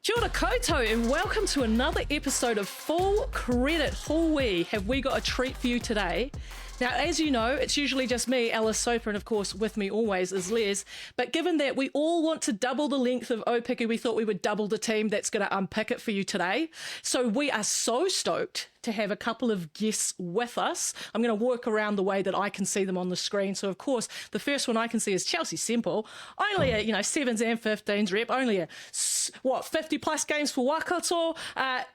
Kia ora koutou and welcome to another episode of Full Credit. Hui, have we got a treat for you today? Now, as you know, it's usually just me, Alice Soper, and of course, with me always is Les. But given that we all want to double the length of Aupiki, we thought we would double the team that's going to unpick it for you today. So we are so stoked to have a couple of guests with us. I'm going to work around the way that I can see them on the screen. So, of course, the first one I can see is Chelsea Semple, only a 7s and 15s rep, only a 50 plus games for Waikato,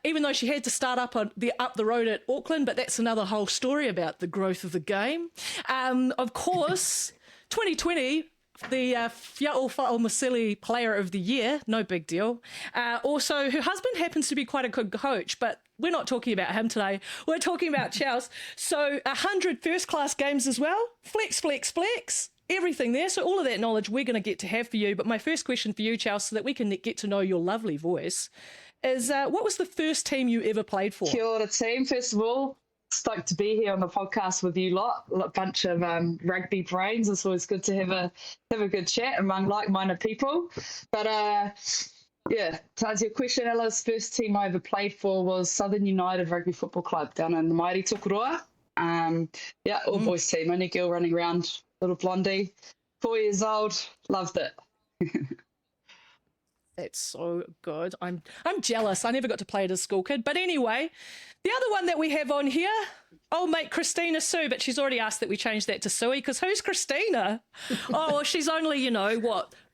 even though she had to start up the road at Auckland, but that's another whole story about the growth of the game. Of course, 2020, the Fia'o Fa'amasili Player of the Year, no big deal. Also, her husband happens to be quite a good coach, but we're not talking about him today. We're talking about Chels. So 100 first-class games as well. Flex, flex, flex. Everything there. So all of that knowledge we're going to get to have for you. But my first question for you, Chels, so that we can get to know your lovely voice, is what was the first team you ever played for? Kia ora team. First of all, stoked to be here on the podcast with you lot. A bunch of rugby brains. It's always good to have a good chat among like-minded people. But to answer your question, Ella's first team I ever played for was Southern United Rugby Football Club down in the mighty Tukuroa. All boys team, only girl running around, little blondie, 4 years old, loved it. That's so good. I'm jealous. I never got to play it as a school kid. But anyway, the other one that we have on here, old mate Kristina Sue, but she's already asked that we change that to Suey, because who's Kristina? Oh, well, she's only,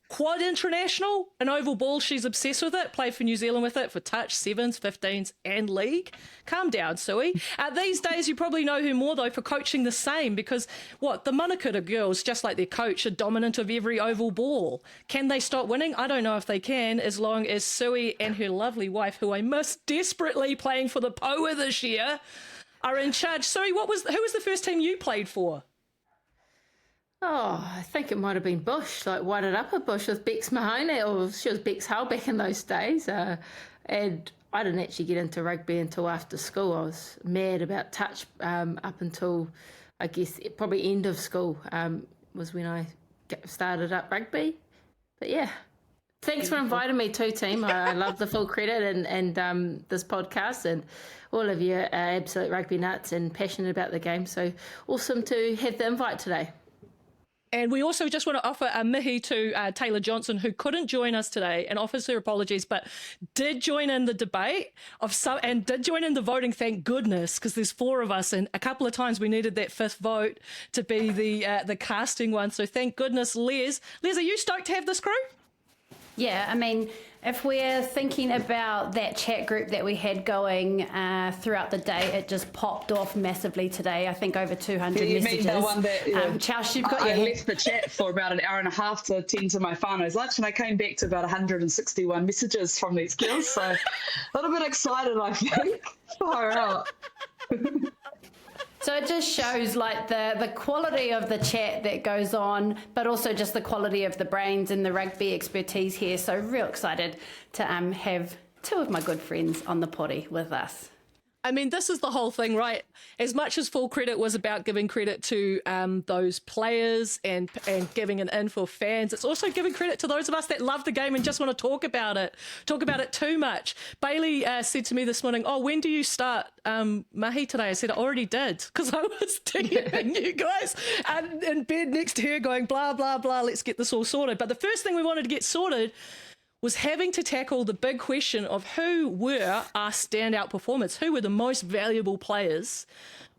quad international, an oval ball, she's obsessed with it, played for New Zealand with it for touch, 7s, 15s and league. Calm down, Suey. These days you probably know her more though for coaching the same, because the Manukura girls, just like their coach, are dominant of every oval ball. Can they stop winning? I don't know if they can, as long as Suey and her lovely wife, who I miss desperately playing for the Poa this year, are in charge. Suey, who was the first team you played for? Oh, I think it might have been Bush, like Whited Upper Bush with Bex Mahoney, or she was Bex Hull back in those days. And I didn't actually get into rugby until after school. I was mad about touch up until, I guess, probably end of school was when I started up rugby. But yeah, thanks for inviting me too, team. I love the Full Credit and this podcast, and all of you are absolute rugby nuts and passionate about the game. So awesome to have the invite today. And we also just want to offer a mihi to Taylah Johnson, who couldn't join us today, and offers her apologies, but did join in the debate and did join in the voting, thank goodness, because there's 4 of us, and a couple of times we needed that 5th vote to be the casting one. So thank goodness, Les. Les, are you stoked to have this crew? Yeah, I mean, if we're thinking about that chat group that we had going throughout the day, it just popped off massively today. I think over 200 you messages. Mean the one that, Charles, you've got I left the chat for about an hour and a half to attend to my whānau's lunch, and I came back to about 161 messages from these girls. So a little bit excited, I think. Far out. So it just shows like the quality of the chat that goes on, but also just the quality of the brains and the rugby expertise here. So real excited to have 2 of my good friends on the potty with us. I mean, this is the whole thing, right? As much as Full Credit was about giving credit to those players and giving an in for fans, it's also giving credit to those of us that love the game and just want to talk about it too much. Bailey said to me this morning, when do you start mahi today? I said, I already did, because I was DMing you guys in bed next to her going, blah, blah, blah, let's get this all sorted. But the first thing we wanted to get sorted was having to tackle the big question of who were our standout performers, who were the most valuable players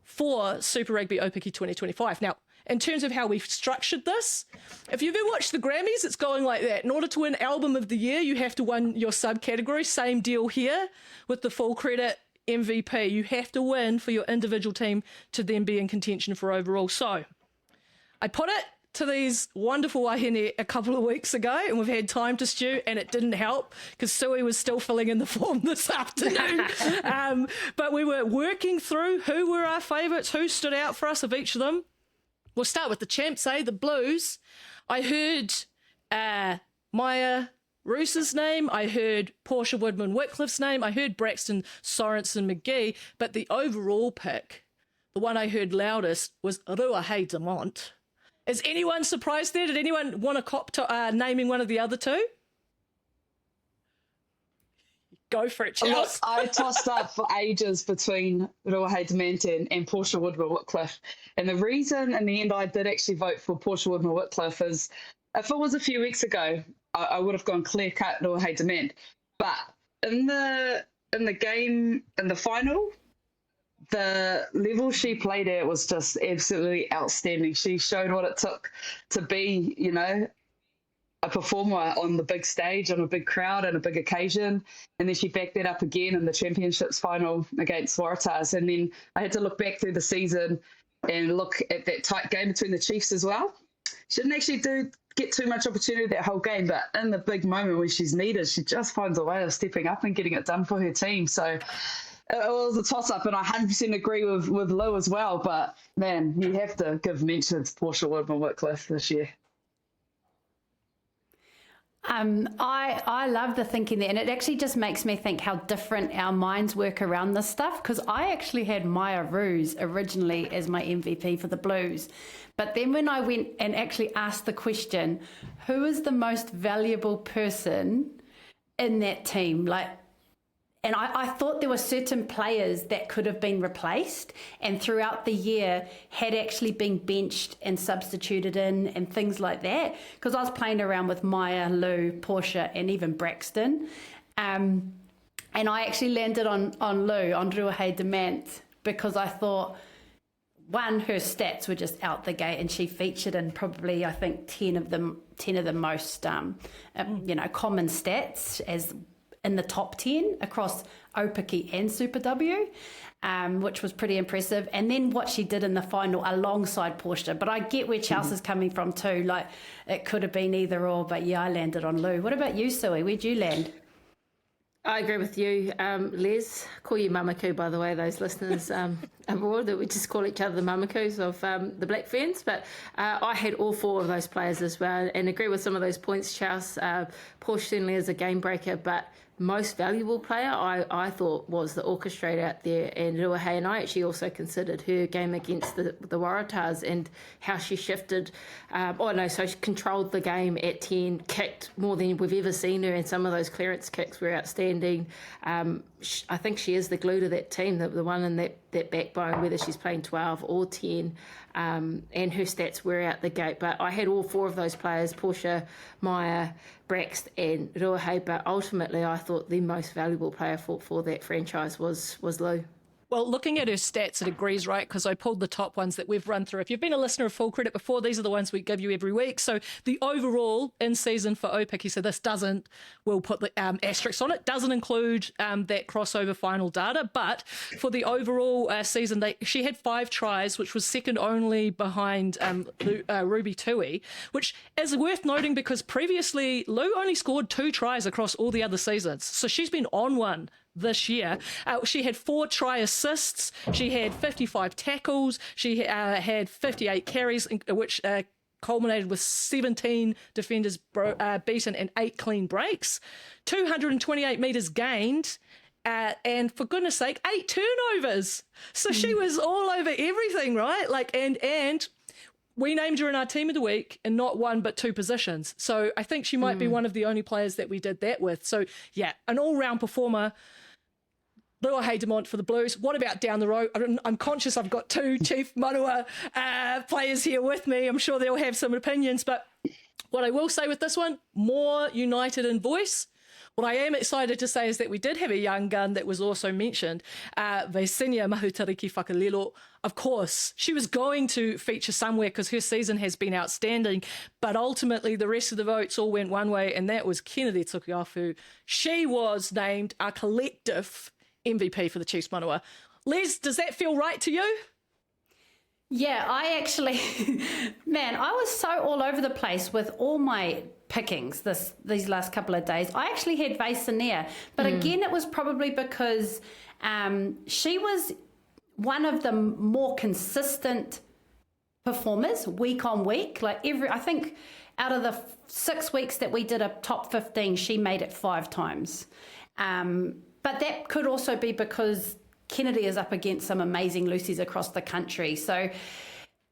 for Super Rugby Aupiki 2025. Now, in terms of how we've structured this, if you've ever watched the Grammys, it's going like that. In order to win Album of the Year, you have to win your subcategory. Same deal here with the Full Credit MVP. You have to win for your individual team to then be in contention for overall. So I put it to these wonderful wahine a couple of weeks ago, and we've had time to stew, and it didn't help because Suey was still filling in the form this afternoon. But we were working through who were our favourites, who stood out for us of each of them. We'll start with the champs, the Blues. I heard Maya Roos's name, I heard Portia Woodman-Wickliffe's name, I heard Braxton Sorensen McGee, but the overall pick, the one I heard loudest, was Ruahei Demont. Is anyone surprised there? Did anyone want to cop to naming one of the other 2? Go for it, Look, Charles. I tossed up for ages between Ruahei Demant and Portia Woodman-Wickliffe. And the reason in the end I did actually vote for Portia Woodman-Wickliffe is if it was a few weeks ago, I would have gone clear-cut Ruahei Demant. But in the game, in the final, the level she played at was just absolutely outstanding. She showed what it took to be, you know, a performer on the big stage, on a big crowd, and a big occasion. And then she backed that up again in the championships final against Waratahs. And then I had to look back through the season and look at that tight game between the Chiefs as well. She didn't actually get too much opportunity that whole game, but in the big moment when she's needed, she just finds a way of stepping up and getting it done for her team. So it was a toss-up, and I 100% agree with Lou as well. But, man, you have to give mention to Portia Woodman-Wickliffe this year. I love the thinking there, and it actually just makes me think how different our minds work around this stuff, because I actually had Maya Roos originally as my MVP for the Blues. But then when I went and actually asked the question, who is the most valuable person in that team? And I thought there were certain players that could have been replaced and throughout the year had actually been benched and substituted in and things like that. Because I was playing around with Maya, Lou, Portia, and even Braxton. And I actually landed on Lou, on Ruahei Demant, because I thought, one, her stats were just out the gate, and she featured in probably, I think, 10 of the most, common stats as in the top 10 across Aupiki and Super W, which was pretty impressive. And then what she did in the final alongside Portia. But I get where Chelsea's coming from too. Like, it could have been either or, but yeah, I landed on Lou. What about you, Sue? Where'd you land? I agree with you, Les. Call you Mamaku, by the way, those listeners abroad, that we just call each other the Mamakus of the Black Ferns. But I had all four of those players as well, and agree with some of those points, Charles. Portia certainly is a game breaker, but most valuable player I thought was the orchestrator out there, and Ruahei, and I actually also considered her game against the Waratahs and how she shifted. So she controlled the game at 10, kicked more than we've ever seen her, and some of those clearance kicks were outstanding. I think she is the glue to that team, the one in that backbone, whether she's playing 12 or 10, and her stats were out the gate. But I had all four of those players, Portia, Maya, Brax and Ruahei, but ultimately I thought the most valuable player for that franchise was Lou. Well, looking at her stats, it agrees, right? Because I pulled the top ones that we've run through. If you've been a listener of Full Credit before, these are the ones we give you every week. So the overall in season for Aupiki, so this doesn't, we'll put the asterisks on it, doesn't include that crossover final data. But for the overall season, she had 5 tries, which was second only behind Ruby Tui, which is worth noting because previously Lou only scored 2 tries across all the other seasons. So she's been on one this year. She had 4 try assists. She had 55 tackles. She had 58 carries, which culminated with 17 defenders beaten and 8 clean breaks, 228 metres gained, and for goodness sake, 8 turnovers. So she was all over everything, right? And we named her in our team of the week in not 1 but 2 positions. So I think she might be one of the only players that we did that with. So yeah, an all-round performer. Ruahei Demant for the Blues. What about down the road? I'm conscious I've got 2 Chief Manawa players here with me. I'm sure they'll have some opinions, but what I will say with this one, more united in voice. What I am excited to say is that we did have a young gun that was also mentioned, Vaisinia Mahutariki Whakalelo. Of course, she was going to feature somewhere because her season has been outstanding, but ultimately the rest of the votes all went one way, and that was Kennedy Tukiafu. She was named our collective MVP for the Chiefs Manawa. Les, does that feel right to you? Yeah, I actually, man, I was so all over the place with all my pickings these last couple of days. I actually had Vaisinia, but again, it was probably because she was one of the more consistent performers week on week. I think out of the 6 weeks that we did a top 15, she made it 5 times. But that could also be because Kennedy is up against some amazing Lucies across the country. So,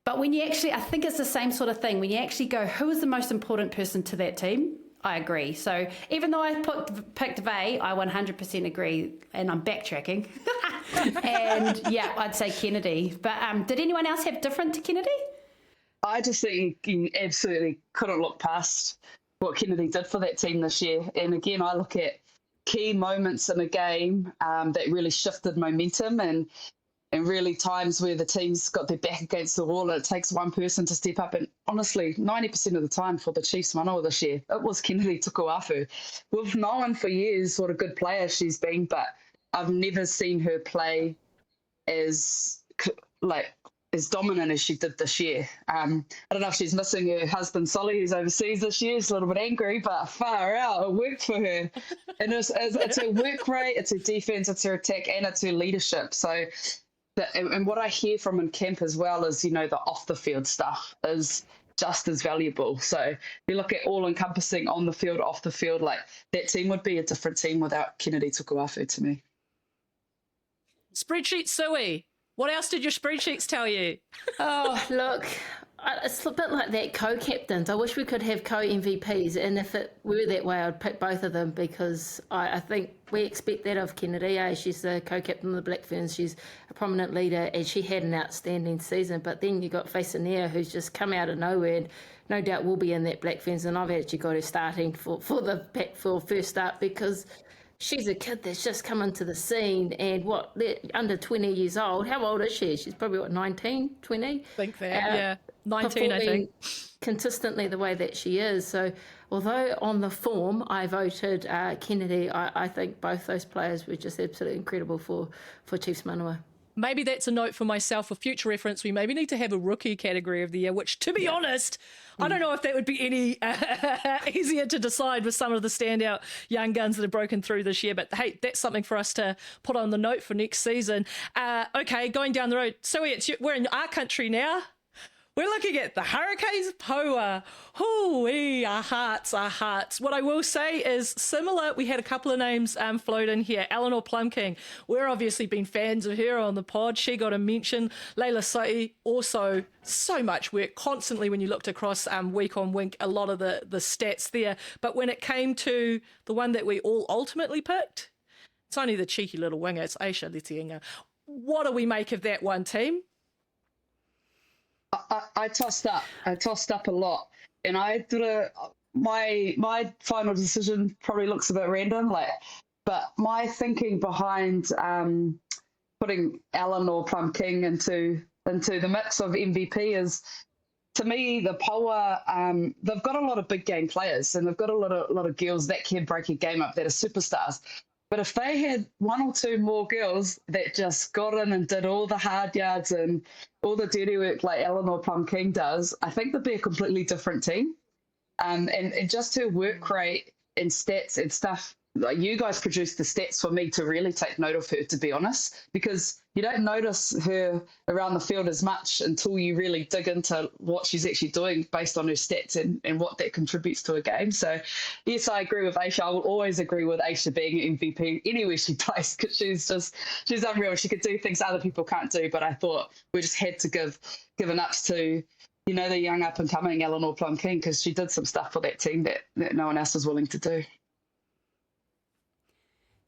but when you actually, I think it's the same sort of thing. When you actually go, who is the most important person to that team? I agree. So even though I picked Vay, I 100% agree, and I'm backtracking. And yeah, I'd say Kennedy. But did anyone else have different to Kennedy? I just think you absolutely couldn't look past what Kennedy did for that team this year. And again, I look at key moments in a game that really shifted momentum and really times where the team's got their back against the wall and it takes one person to step up. And honestly, 90% of the time for the Chiefs manawa this year, it was Kennedy Tukuafu. We've known for years what a good player she's been, but I've never seen her play as dominant as she did this year. I don't know if she's missing her husband Solly, who's overseas this year. She's a little bit angry, but far out, it worked for her. And it's her work rate, it's her defense, it's her attack, and it's her leadership. So, and what I hear from in camp as well is, the off the field stuff is just as valuable. So if you look at all encompassing on the field, off the field, like that team would be a different team without Kennedy Tukuafu to me. Spreadsheet Suey, what else did your spreadsheets tell you? Oh, look, it's a bit like that co-captains. I wish we could have co-MVPs, and if it were that way, I'd pick both of them because I think we expect that of Kennedy. She's the co-captain of the Black Ferns. She's a prominent leader, and she had an outstanding season. But then you got Faisania, who's just come out of nowhere, and no doubt will be in that Black Ferns. And I've actually got her starting for the back for first start because she's a kid that's just come into the scene and they're under 20 years old. How old is she? She's probably, 19, 20? I think that, yeah. 19, I think. Consistently the way that she is. So although on the form I voted Kennedy, I think both those players were just absolutely incredible for Chiefs manawa. Maybe that's a note for myself for future reference. We maybe need to have a rookie category of the year, which, to be honest, I don't know if that would be any easier to decide with some of the standout young guns that have broken through this year. But hey, that's something for us to put on the note for next season. Okay, going down the road. So we're in our country now. We're looking at the Hurricanes Poa. Hoo-wee, our hearts, our hearts. What I will say is similar. We had a couple of names float in here. Eleanor Plumking. We're obviously been fans of her on the pod. She got a mention. Layla Sai, also so much work constantly when you looked across week on week, a lot of the stats there. But when it came to the one that we all ultimately picked, it's only the cheeky little winger. It's Aisha Letienga. What do we make of that one, team? I tossed up. I tossed up a lot, and I did my final decision probably looks a bit random, but my thinking behind putting Eleanor Plum-King into the mix of MVP is, to me, the Poa, they've got a lot of big game players, and they've got a lot of girls that can break a game up that are superstars. But if they had one or two more girls that just got in and did all the hard yards and all the dirty work like Eleanor Plum-King does, I think they'd be a completely different team. And just her work rate and stats and stuff, like you guys produced the stats for me to really take note of her, to be honest, because you don't notice her around the field as much until you really dig into what she's actually doing based on her stats and what that contributes to a game. So, yes, I agree with Aisha. I will always agree with Aisha being MVP anywhere she plays because she's unreal. She could do things other people can't do, but I thought we just had to give an ups to, the young up-and-coming Eleanor Plum-King because she did some stuff for that team that no one else was willing to do.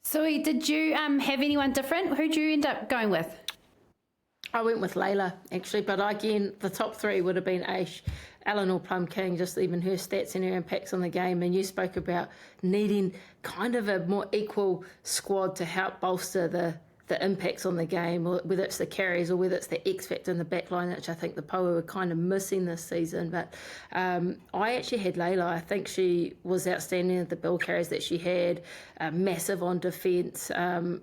So, did you have anyone different? Who'd you end up going with? I went with Layla, actually, but again, the top three would have been Aish, Eleanor Plum-King, just even her stats and her impacts on the game. And you spoke about needing kind of a more equal squad to help bolster the impacts on the game, or whether it's the carries or whether it's the X factor in the back line, which I think the Poa were kind of missing this season. But I actually had Layla. I think she was outstanding at the ball carries that she had, massive on defence. And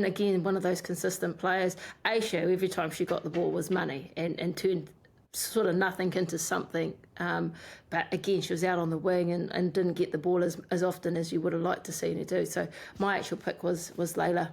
again, one of those consistent players. Aisha, every time she got the ball was money and turned sort of nothing into something. But again, she was out on the wing and didn't get the ball as often as you would have liked to see her do. So my actual pick was Layla.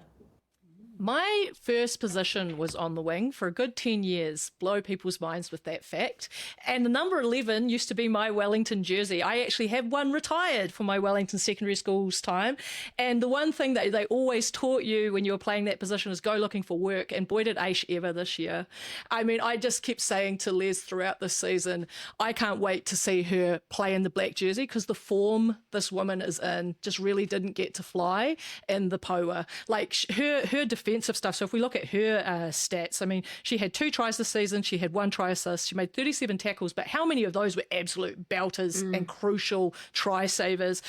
My first position was on the wing for a good 10 years. Blow people's minds with that fact. And the number 11 used to be my Wellington jersey. I actually have one retired from my Wellington secondary school's time. And the one thing that they always taught you when you were playing that position is go looking for work. And boy, did Aish ever this year. I mean, I just kept saying to Les throughout this season, I can't wait to see her play in the black jersey because the form this woman is in just really didn't get to fly in the POA. Like her defensive stuff. So if we look at her stats, I mean, she had 2 tries this season. She had 1 try assist. She made 37 tackles, but how many of those were absolute belters and crucial try savers?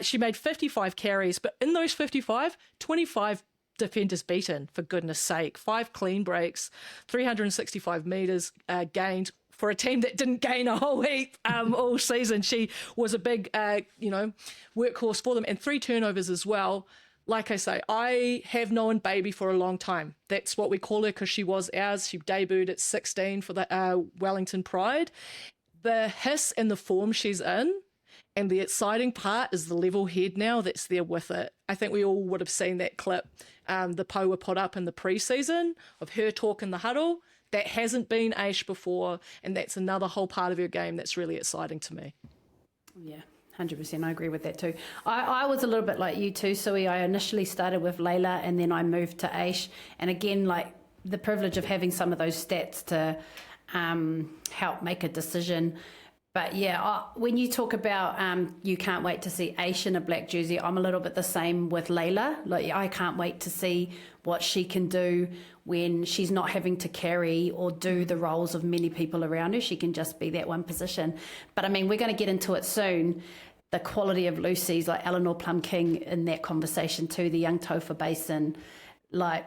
She made 55 carries, but in those 55, 25 defenders beaten, for goodness sake. 5 clean breaks, 365 metres gained. For a team that didn't gain a whole heap all season, she was a big, workhorse for them, and 3 turnovers as well. Like I say, I have known Baby for a long time. That's what we call her because she was ours. She debuted at 16 for the Wellington Pride. The hiss and the form she's in, and the exciting part is the level head now that's there with it. I think we all would have seen that clip the POA put up in the preseason of her talk in the huddle. That hasn't been Aish before, and that's another whole part of her game that's really exciting to me. Yeah. 100%, I agree with that too. I was a little bit like you too, Sue. I initially started with Layla and then I moved to Aish. And again, like the privilege of having some of those stats to help make a decision. But yeah, when you talk about you can't wait to see Aish in a black jersey, I'm a little bit the same with Layla. Like I can't wait to see what she can do when she's not having to carry or do the roles of many people around her. She can just be that one position. But I mean, we're going to get into it soon. The quality of Lucy's, like Eleanor Plum-King in that conversation too, the young Topher Basin, like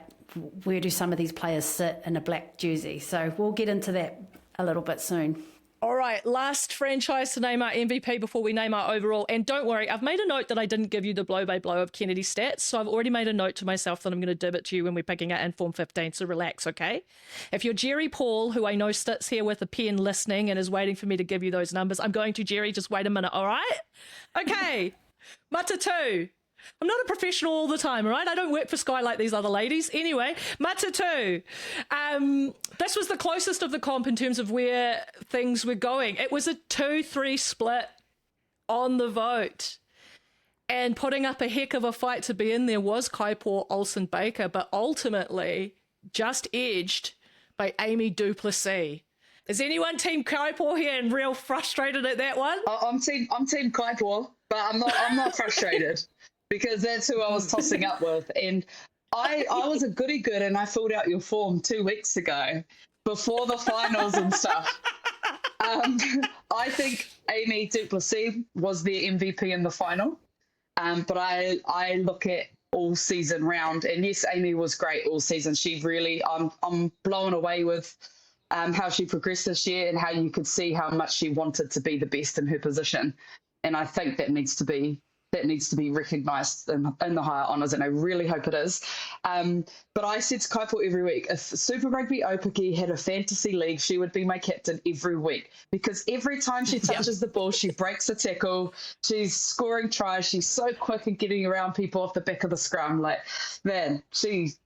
where do some of these players sit in a black jersey? So we'll get into that a little bit soon. All right, last franchise to name our MVP before we name our overall. And don't worry, I've made a note that I didn't give you the blow-by-blow of Kennedy's stats, so I've already made a note to myself that I'm going to dib it to you when we're picking our Inform 15, so relax, okay? If you're Jerry Paul, who I know sits here with a pen listening and is waiting for me to give you those numbers, I'm going to, Jerry, just wait a minute, all right? Okay, Matatu. I'm not a professional all the time, all right? I don't work for Sky like these other ladies. Anyway, Matatu. This was the closest of the comp in terms of where things were going. It was a 2-3 split on the vote. And putting up a heck of a fight to be in there was Kaipo Olsen Baker, but ultimately just edged by Amy Duplessis. Is anyone Team Kaipo here and real frustrated at that one? I'm team Kaipo, but I'm not frustrated. Because that's who I was tossing up with. And I was a goody good and I filled out your form 2 weeks ago before the finals and stuff. I think Amy Duplessis was the MVP in the final. But I look at all season round. And yes, Amy was great all season. She really, I'm blown away with how she progressed this year and how you could see how much she wanted to be the best in her position. And I think that needs to be recognised in the higher honours, and I really hope it is. But I said to Kaipo every week, if Super Rugby Aupiki had a fantasy league, she would be my captain every week, because every time she touches the ball, she breaks a tackle, she's scoring tries, she's so quick and getting around people off the back of the scrum. Like, man, she's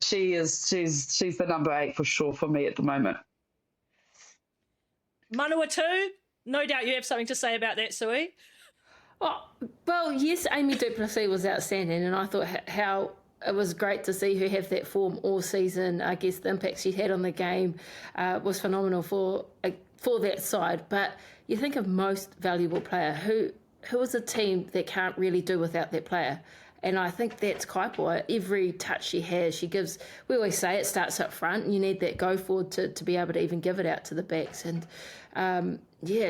the number 8 for sure for me at the moment. Manawatu, no doubt you have something to say about that, Sui. Well, yes, Amy Duplessis was outstanding, and I thought how it was great to see her have that form all season. I guess the impact she had on the game was phenomenal for that side. But you think of most valuable player, who is a team that can't really do without that player? And I think that's Kaipo. Every touch she has, she gives. We always say it starts up front, and you need that go forward to be able to even give it out to the backs. And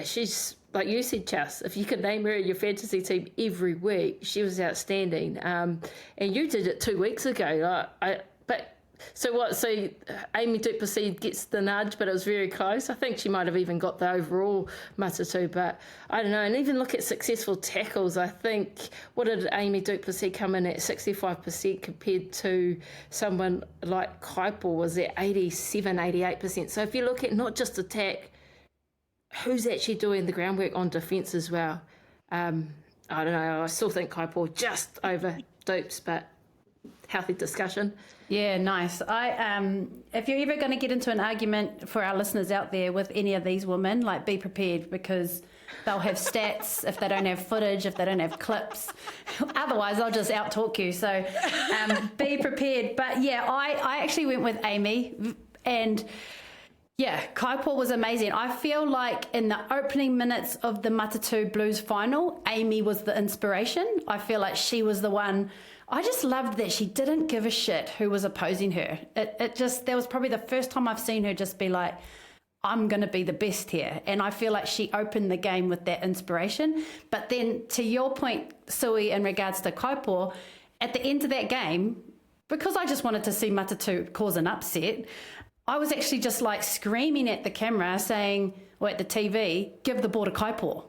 she's, like you said, Chas, if you could name her your fantasy team every week, she was outstanding. And you did it 2 weeks ago. So Amy Duplessis gets the nudge, but it was very close. I think she might have even got the overall Matatu, but I don't know. And even look at successful tackles. I think, what did Amy Duplessis come in at 65% compared to someone like Kaipo was at 87, 88%. So if you look at not just attack, who's actually doing the groundwork on defence as well? I don't know. I still think Kaipo just over Dupes, but healthy discussion. Yeah, nice. If you're ever going to get into an argument for our listeners out there with any of these women, like be prepared, because they'll have stats if they don't have footage, if they don't have clips. Otherwise, they'll just out-talk you. So be prepared. But yeah, I actually went with Amy, and yeah, Kaipō was amazing. I feel like in the opening minutes of the Matatu Blues final, Amy was the inspiration. I feel like she was the one. I just loved that she didn't give a shit who was opposing her. That was probably the first time I've seen her just be like, I'm going to be the best here. And I feel like she opened the game with that inspiration. But then to your point, Sue, in regards to Kaipō, at the end of that game, because I just wanted to see Matatu cause an upset, I was actually just like screaming at the camera saying, or at the TV, give the ball to Kaipō.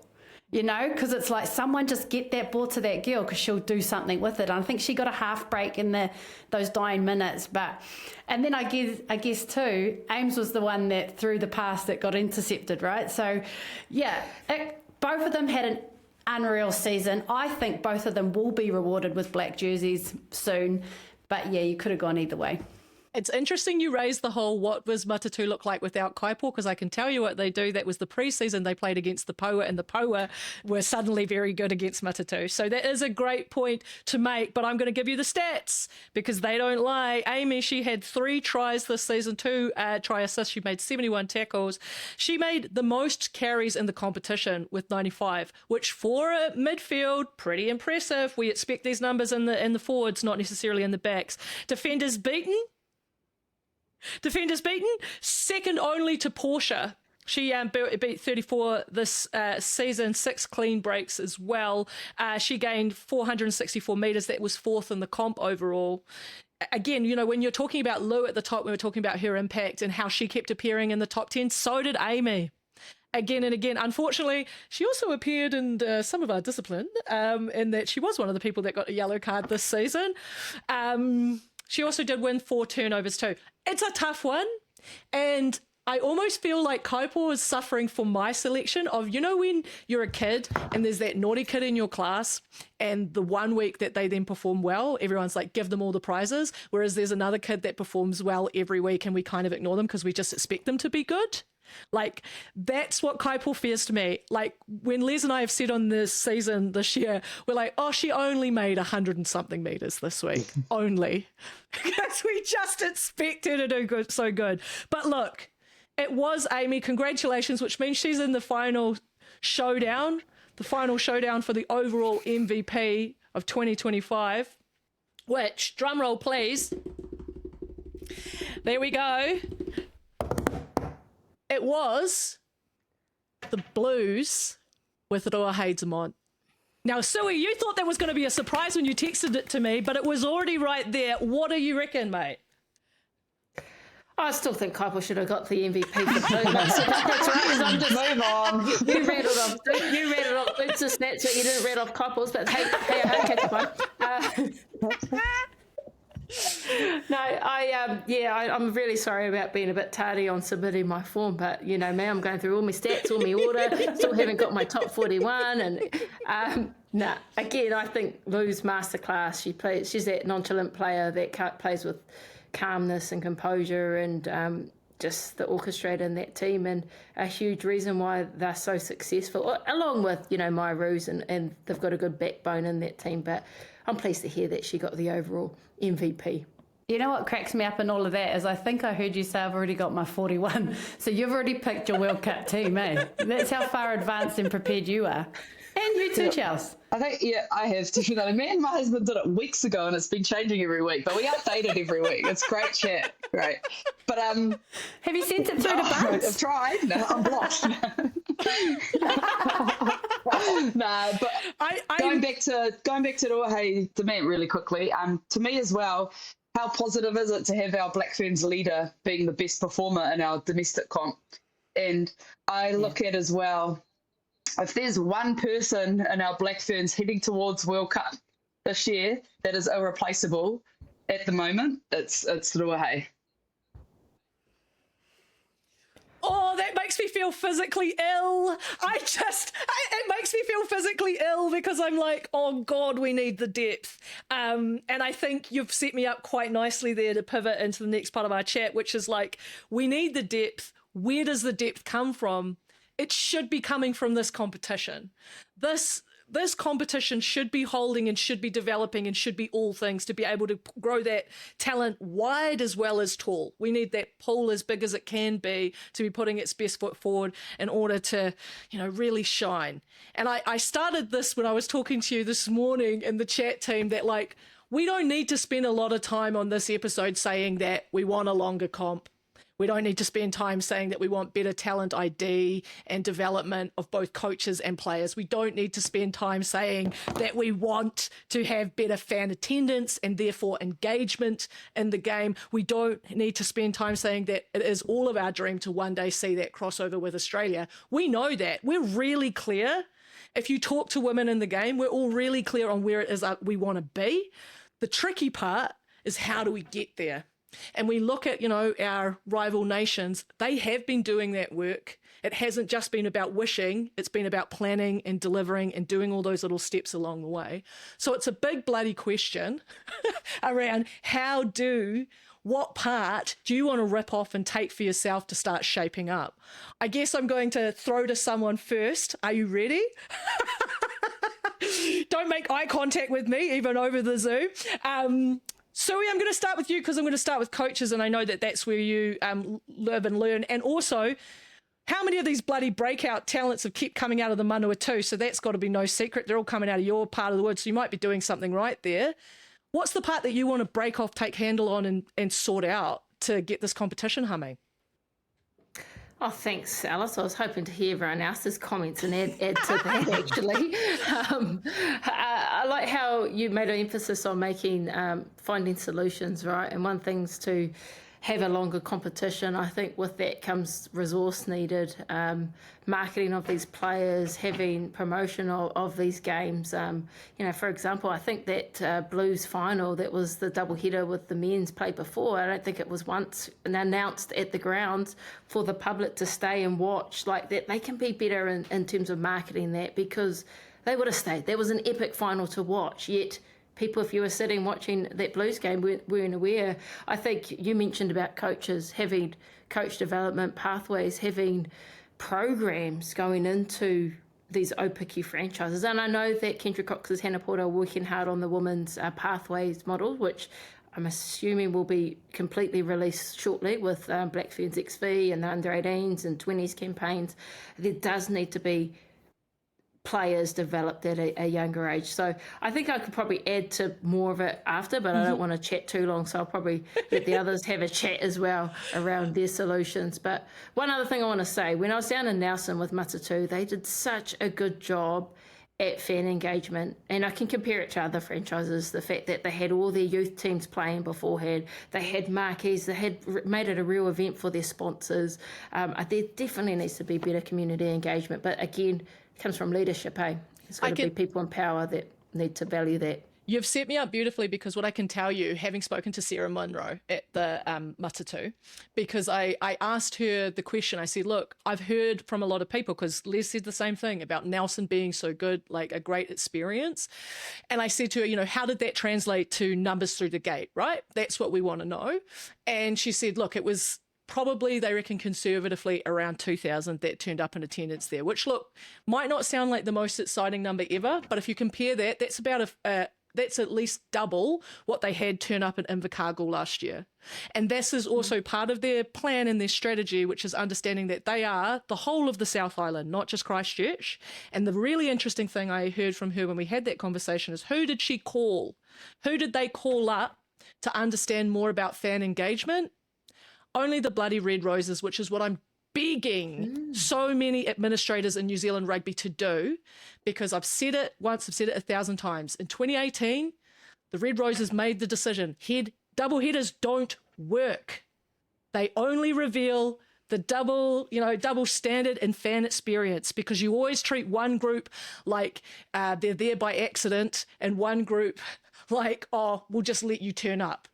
You know, because it's like someone just get that ball to that girl because she'll do something with it. And I think she got a half break in those dying minutes. And then I guess too, Ames was the one that threw the pass that got intercepted, right? So yeah, both of them had an unreal season. I think both of them will be rewarded with black jerseys soon. But yeah, you could have gone either way. It's interesting you raised the whole what does Matatu look like without Kaipō, because I can tell you what they do. That was the preseason they played against the Poa, and the Poa were suddenly very good against Matatu. So that is a great point to make, but I'm going to give you the stats because they don't lie. Amy, she had 3 tries this season, 2 try assists. She made 71 tackles. She made the most carries in the competition with 95, which for a midfield, pretty impressive. We expect these numbers in the forwards, not necessarily in the backs. Defenders beaten, second only to Portia. She beat 34 this season, 6 clean breaks as well. She gained 464 metres. That was 4th in the comp overall. Again, you know, when you're talking about Lou at the top, when we're talking about her impact and how she kept appearing in the top 10, so did Amy. Again and again. Unfortunately, she also appeared in some of our discipline in that she was one of the people that got a yellow card this season. She also did win 4 turnovers too. It's a tough one. And I almost feel like Kaipō is suffering for my selection of, you know, when you're a kid and there's that naughty kid in your class and the one week that they then perform well, everyone's like, give them all the prizes. Whereas there's another kid that performs well every week and we kind of ignore them because we just expect them to be good. Like, that's what Kaipō feels to me. Like, when Les and I have said on this season this year, we're like, oh, she only made 100 and something meters this week. Only. Because we just expect her to do good, so good. But look, it was Amy. Congratulations, which means she's in the final showdown for the overall MVP of 2025, which, drum roll please. There we go. It was the Blues with Roa Heidzamont. Now, Sue, you thought that was going to be a surprise when you texted it to me, but it was already right there. What do you reckon, mate? I still think Kaipō should have got the MVP for Blue. That's right. I'm just move on. You read it off. It's a Snapchat. You didn't read off Kaipō's, but hey, catch up. No, I'm really sorry about being a bit tardy on submitting my form, but you know me, I'm going through all my stats, all my order, still haven't got my top 41, and again, I think Lou's masterclass. She's that nonchalant player that plays with calmness and composure, and just the orchestrator in that team, and a huge reason why they're so successful, along with, you know, Maya Roos, and they've got a good backbone in that team. But I'm pleased to hear that she got the overall MVP. You know what cracks me up in all of that is I think I heard you say I've already got my 41. So you've already picked your World Cup team, eh? That's how far advanced and prepared you are. And you too, Chels. I think, yeah, I have definitely. Me and my husband did it weeks ago, and it's been changing every week. But we update it every week. It's great chat, great. But have you sent it through to Bugs? I've tried. No, I'm blocked. No, but going back to Roa Heidzamont really quickly. To me as well, how positive is it to have our Black Ferns leader being the best performer in our domestic comp? And I look at as well, if there's one person in our Black Ferns heading towards World Cup this year that is irreplaceable at the moment, it's Roa Heidzamont. Oh, that makes me feel physically ill. It makes me feel physically ill because I'm like, oh God, we need the depth. And I think you've set me up quite nicely there to pivot into the next part of our chat, which is like, we need the depth. Where does the depth come from? It should be coming from this competition. This competition should be holding and should be developing and should be all things to be able to grow that talent wide as well as tall. We need that pool as big as it can be to be putting its best foot forward in order to, really shine. And I started this when I was talking to you this morning in the chat team that like, we don't need to spend a lot of time on this episode saying that we want a longer comp. We don't need to spend time saying that we want better talent ID and development of both coaches and players. We don't need to spend time saying that we want to have better fan attendance and therefore engagement in the game. We don't need to spend time saying that it is all of our dream to one day see that crossover with Australia. We know that. We're really clear. If you talk to women in the game, we're all really clear on where it is we want to be. The tricky part is how do we get there? And we look at, our rival nations, they have been doing that work. It hasn't just been about wishing, it's been about planning and delivering and doing all those little steps along the way. So it's a big bloody question around what part do you want to rip off and take for yourself to start shaping up? I guess I'm going to throw to someone first. Are you ready? Don't make eye contact with me, even over the Zoom. Suey, I'm going to start with you because I'm going to start with coaches, and I know that that's where you live and learn. And also, how many of these bloody breakout talents have kept coming out of the Manawatu? So that's got to be no secret. They're all coming out of your part of the woods, so you might be doing something right there. What's the part that you want to break off, take handle on, and sort out to get this competition humming? Oh, thanks, Alice. I was hoping to hear everyone else's comments and add to that, actually. I like how you made an emphasis on finding solutions, right? And one thing's to have a longer competition. I think with that comes resource needed, marketing of these players, having promotion of these games. For example, I think that Blues final, that was the double header with the men's played before. I don't think it was once announced at the grounds for the public to stay and watch. Like that, they can be better in terms of marketing that, because they would have stayed. That was an epic final to watch, yet people, if you were sitting watching that Blues game, weren't aware. I think you mentioned about coaches, having coach development pathways, having programs going into these Aupiki franchises. And I know that Kendra Cox's Hannah Porter are working hard on the women's pathways model, which I'm assuming will be completely released shortly with Black Ferns XV and the under 18s and 20s campaigns. There does need to be players developed at a younger age. So I think I could probably add to more of it after, but I don't want to chat too long, so I'll probably let the others have a chat as well around their solutions. But one other thing I want to say, when I was down in Nelson with Matatu, they did such a good job at fan engagement, and I can compare it to other franchises. The fact that they had all their youth teams playing beforehand, they had marquees, they had made it a real event for their sponsors. There definitely needs to be better community engagement, but again, comes from leadership, eh? There's got to be people in power that need to value that. You've set me up beautifully, because what I can tell you, having spoken to Sarah Munro at the Matatu, because I asked her the question, I said, look, I've heard from a lot of people, because Les said the same thing about Nelson being so good, like a great experience. And I said to her, how did that translate to numbers through the gate, right? That's what we want to know. And she said, look, it was probably, they reckon conservatively, around 2,000 that turned up in attendance there, which, look, might not sound like the most exciting number ever, but if you compare that, that's about that's at least double what they had turn up in Invercargill last year. And this is also part of their plan and their strategy, which is understanding that they are the whole of the South Island, not just Christchurch. And the really interesting thing I heard from her when we had that conversation is, who did she call? Who did they call up to understand more about fan engagement? Only the bloody Red Roses, which is what I'm begging so many administrators in New Zealand rugby to do, because I've said it once, I've said it 1,000 times. In 2018, the Red Roses made the decision. Double headers don't work. They only reveal the double standard and fan experience, because you always treat one group like they're there by accident, and one group like, oh, we'll just let you turn up.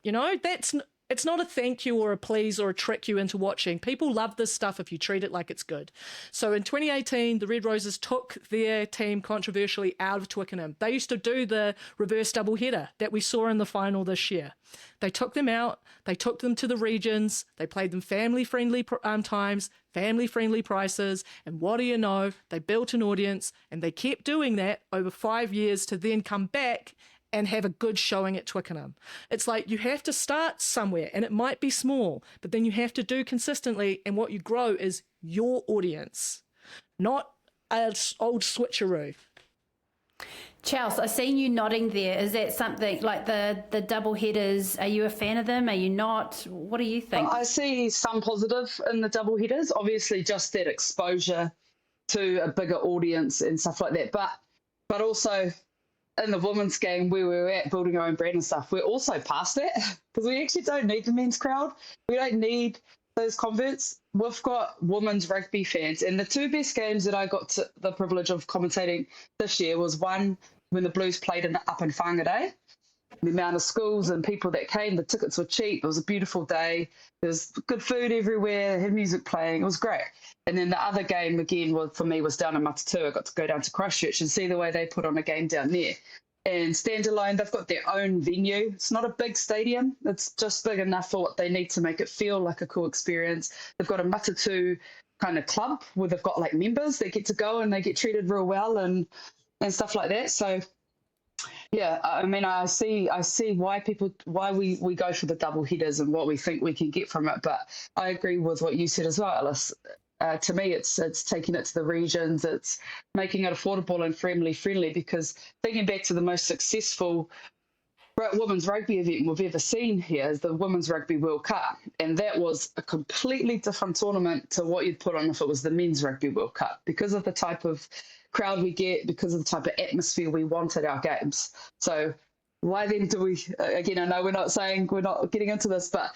It's not a thank you or a please or a trick you into watching. People love this stuff if you treat it like it's good. So in 2018, the Red Roses took their team controversially out of Twickenham. They used to do the reverse doubleheader that we saw in the final this year. They took them out. They took them to the regions. They played them family-friendly times, family-friendly prices. And what do you know? They built an audience, and they kept doing that over 5 years to then come back and have a good showing at Twickenham. It's like you have to start somewhere, and it might be small, but then you have to do consistently, and what you grow is your audience, not an old switcheroo. Chelsea, I seen you nodding there. Is that something like the double headers? Are you a fan of them? Are you not? What do you think? I see some positive in the double headers, obviously just that exposure to a bigger audience and stuff like that, but also in the women's game where we were at building our own brand and stuff, we're also past that because we actually don't need the men's crowd. We don't need those converts. We've got women's rugby fans, and the two best games that I got the privilege of commentating this year was one when the Blues played up in Whangarei. The amount of schools and people that came, the tickets were cheap. It was a beautiful day. There was good food everywhere, had music playing. It was great. And then the other game, again, for me, was down in Matatu. I got to go down to Christchurch and see the way they put on a game down there. And standalone, they've got their own venue. It's not a big stadium. It's just big enough for what they need to make it feel like a cool experience. They've got a Matatu kind of club where they've got like members that get to go and they get treated real well and stuff like that. So yeah, I mean, I see why we go for the double headers and what we think we can get from it. But I agree with what you said as well, Alice. To me, it's taking it to the regions. It's making it affordable and friendly. Because thinking back to the most successful women's rugby event we've ever seen here is the Women's Rugby World Cup, and that was a completely different tournament to what you'd put on if it was the Men's Rugby World Cup, because of the type of crowd we get, because of the type of atmosphere we want at our games. So why then do we, again, I know we're not getting into this, but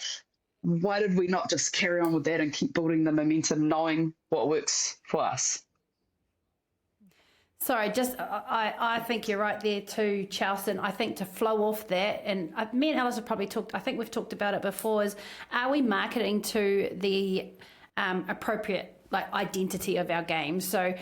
why did we not just carry on with that and keep building the momentum, knowing what works for us? Sorry, I think you're right there too, Chelsea. I think to flow off that, and me and Alice have probably talked, I think we've talked about it before, is are we marketing to the appropriate identity of our game? So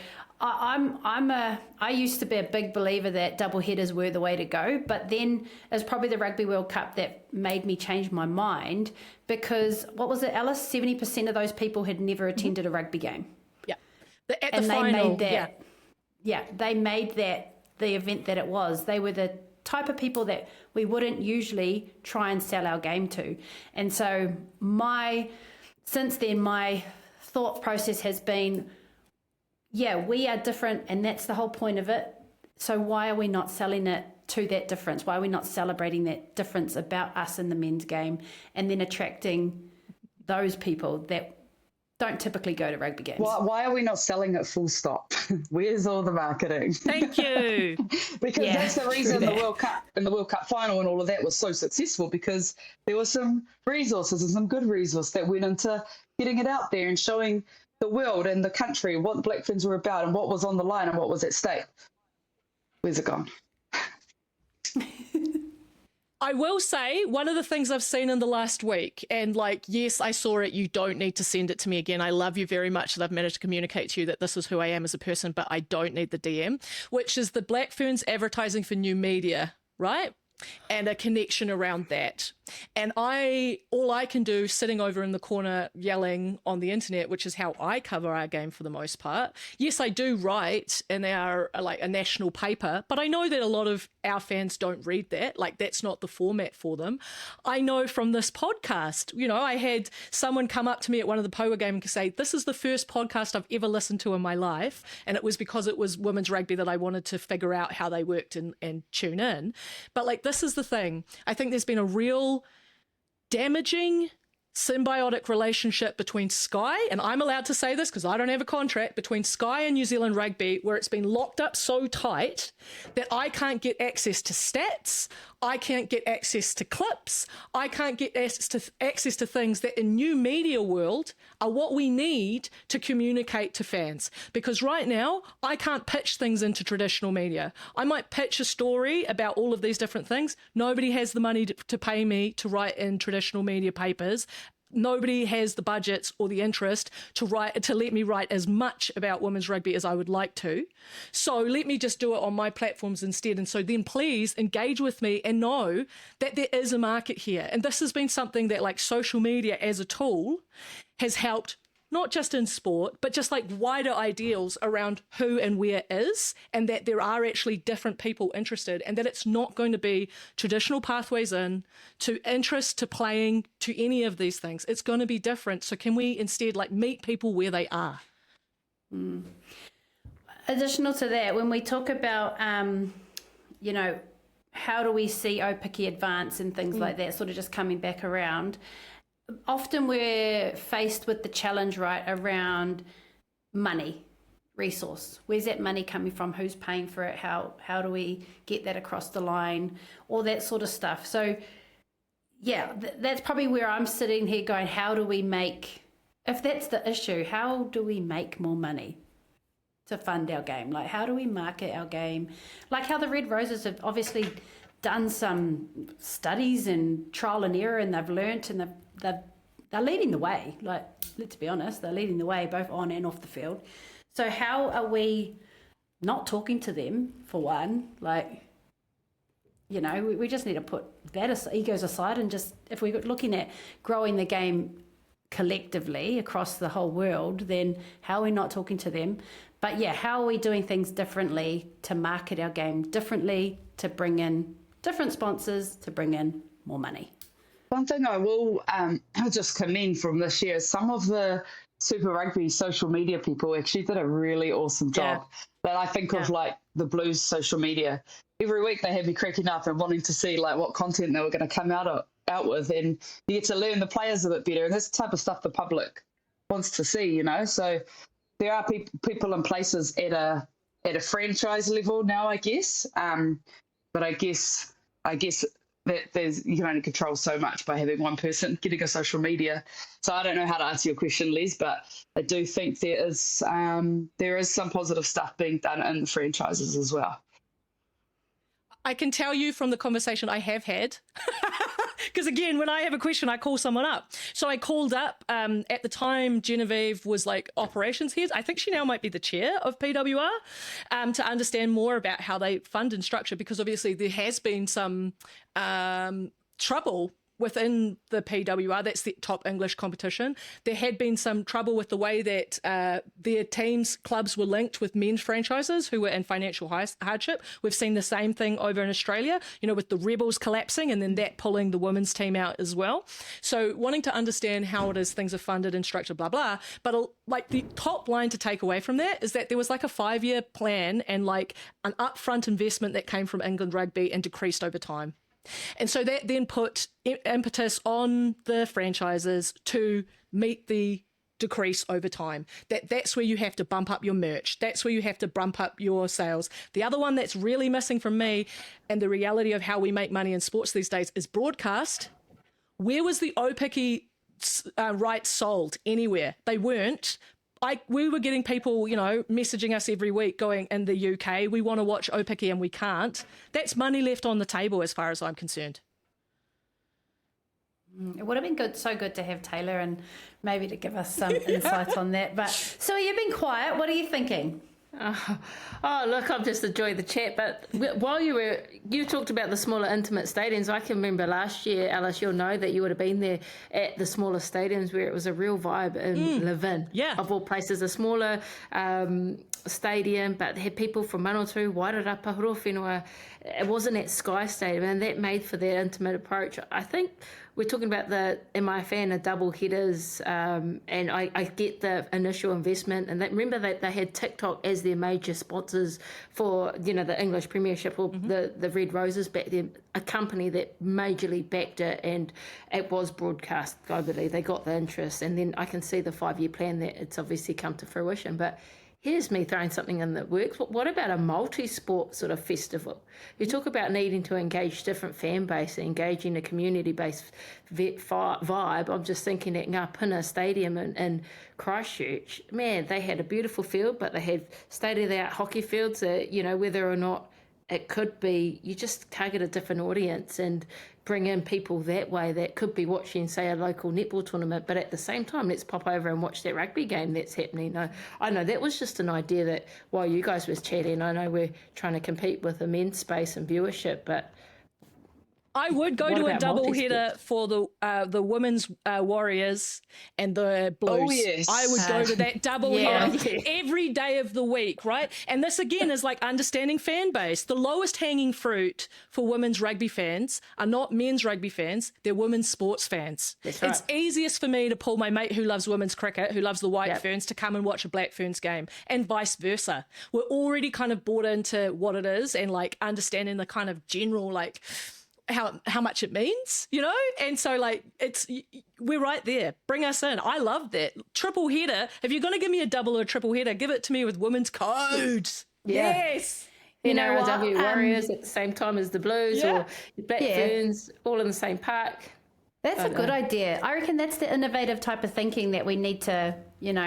I used to be a big believer that double headers were the way to go, but then it was probably the Rugby World Cup that made me change my mind, because what was it, Alice? 70% of those people had never attended a rugby game. Yeah, they made that. Yeah, they made that the event that it was. They were the type of people that we wouldn't usually try and sell our game to. And so since then, my thought process has been, yeah, we are different, and that's the whole point of it. So why are we not selling it to that difference? Why are we not celebrating that difference about us in the men's game, and then attracting those people that don't typically go to rugby games? Why are we not selling it full stop? Where's all the marketing? Thank you. Because that's the reason the World Cup and the World Cup final and all of that was so successful, because there were some resources and some good resources that went into getting it out there and showing the world and the country what the Black Ferns were about and what was on the line and what was at stake. Where's it gone? I will say, one of the things I've seen in the last week, and yes, I saw it, you don't need to send it to me again. I love you very much that I've managed to communicate to you that this is who I am as a person, but I don't need the DM, which is the Black Ferns advertising for new media, right? And a connection around that. And all I can do sitting over in the corner yelling on the internet, which is how I cover our game for the most part. Yes, I do write in our a national paper, but I know that a lot of our fans don't read that. That's not the format for them. I know from this podcast, I had someone come up to me at one of the Poa game and say, this is the first podcast I've ever listened to in my life. And it was because it was women's rugby that I wanted to figure out how they worked and tune in. But this is the thing. I think there's been a real damaging symbiotic relationship between Sky, and I'm allowed to say this because I don't have a contract, between Sky and New Zealand Rugby, where it's been locked up so tight that I can't get access to stats, I can't get access to clips, I can't get access to things that in new media world are what we need to communicate to fans. Because right now, I can't pitch things into traditional media. I might pitch a story about all of these different things. Nobody has the money to pay me to write in traditional media papers. Nobody has the budgets or the interest to let me write as much about women's rugby as I would like to. So let me just do it on my platforms instead. And so then please engage with me and know that there is a market here. And this has been something that, like, social media as a tool has helped, not just in sport, but just like wider ideals around who and where is, and that there are actually different people interested, and that it's not going to be traditional pathways in to interest to playing to any of these things. It's going to be different. So can we instead like meet people where they are? Additional to that, when we talk about, how do we see Aupiki advance and things like that, sort of just coming back around, often we're faced with the challenge, right, around money, resource. Where's that money coming from? Who's paying for it? How do we get that across the line? All that sort of stuff. So, yeah, that's probably where I'm sitting here going, how do we make, if that's the issue, how do we make more money to fund our game? Like, how do we market our game? Like how the Red Roses have obviously done some studies and trial and error, and they've learnt, and they're leading the way. Like, let's be honest, they're leading the way both on and off the field. So how are we not talking to them, for one? Like, we just need to put that egos aside, and just, if we're looking at growing the game collectively across the whole world, then how are we not talking to them? But yeah, how are we doing things differently to market our game differently, to bring in different sponsors, to bring in more money? One thing I will just commend from this year is some of the Super Rugby social media people actually did a really awesome job. That I think of, like the Blues social media. Every week they had me cracking up and wanting to see like what content they were going to come out with, and you get to learn the players a bit better. And that's the type of stuff the public wants to see, So there are people and places at a franchise level now, I guess. But I guess that you can only control so much by having one person getting a social media. So I don't know how to answer your question, Liz, but I do think there is some positive stuff being done in the franchises as well. I can tell you from the conversation I have had, because again, when I have a question, I call someone up. So I called up, at the time, Genevieve was like operations head. I think she now might be the chair of PWR, to understand more about how they fund and structure, because obviously there has been some trouble within the PWR, that's the top English competition. There had been some trouble with the way that their teams, clubs were linked with men's franchises who were in financial hardship. We've seen the same thing over in Australia, with the Rebels collapsing and then that pulling the women's team out as well. So wanting to understand how it is things are funded and structured, blah, blah. But like the top line to take away from that is that there was like a 5-year plan and like an upfront investment that came from England Rugby and decreased over time. And so that then put impetus on the franchises to meet the decrease over time. That's where you have to bump up your merch. That's where you have to bump up your sales. The other one that's really missing from me, and the reality of how we make money in sports these days, is broadcast. Where was the Aupiki rights sold? Anywhere. They weren't. We were getting people, messaging us every week going, in the UK, we want to watch Aupiki and we can't. That's money left on the table as far as I'm concerned. It would have been so good to have Taylah and maybe to give us some insights on that. But so you've been quiet. What are you thinking? Oh, look, I've just enjoyed the chat. But while you talked about the smaller intimate stadiums, I can remember last year, Alice, you'll know that you would have been there at the smaller stadiums where it was a real vibe in Levin, of all places, a smaller stadium, but they had people from Manawatu, Wairarapa, Horowhenua. It wasn't at Sky Stadium, and that made for that intimate approach. I think we're talking about am I a fan of double headers, and I get the initial investment, and remember that they had TikTok as their major sponsors for, the English Premiership or the Red Roses back then, a company that majorly backed it, and it was broadcast globally. They got the interest, and then I can see the 5-year plan that it's obviously come to fruition. But here's me throwing something in that works. What about a multi-sport sort of festival? You talk about needing to engage different fan base, engaging a community-based vibe. I'm just thinking at Ngāpuna Stadium in Christchurch, man, they had a beautiful field, but they had state-of-the-art hockey fields that, whether or not it could be, you just target a different audience and bring in people that way that could be watching, say, a local netball tournament, but at the same time, let's pop over and watch that rugby game that's happening. I know that was just an idea that while you guys was chatting, I know we're trying to compete with immense space and viewership, but I would go to a double header for the women's Warriors and the Blues. Oh, yes. I would go to that double header every day of the week, right? And this again is like understanding fan base. The lowest hanging fruit for women's rugby fans are not men's rugby fans, they're women's sports fans. That's right. It's easiest for me to pull my mate who loves women's cricket, who loves the White Ferns, to come and watch a Black Ferns game, and vice versa. We're already kind of bought into what it is and like understanding the kind of general like how much it means, and so like we're right there. Bring us in. I love that triple header. If you're going to give me a double or a triple header, give it to me with women's codes. Yes. NRLW Warriors at the same time as the Blues or Black Ferns, all in the same park. That's a good idea. I reckon that's the innovative type of thinking that we need to,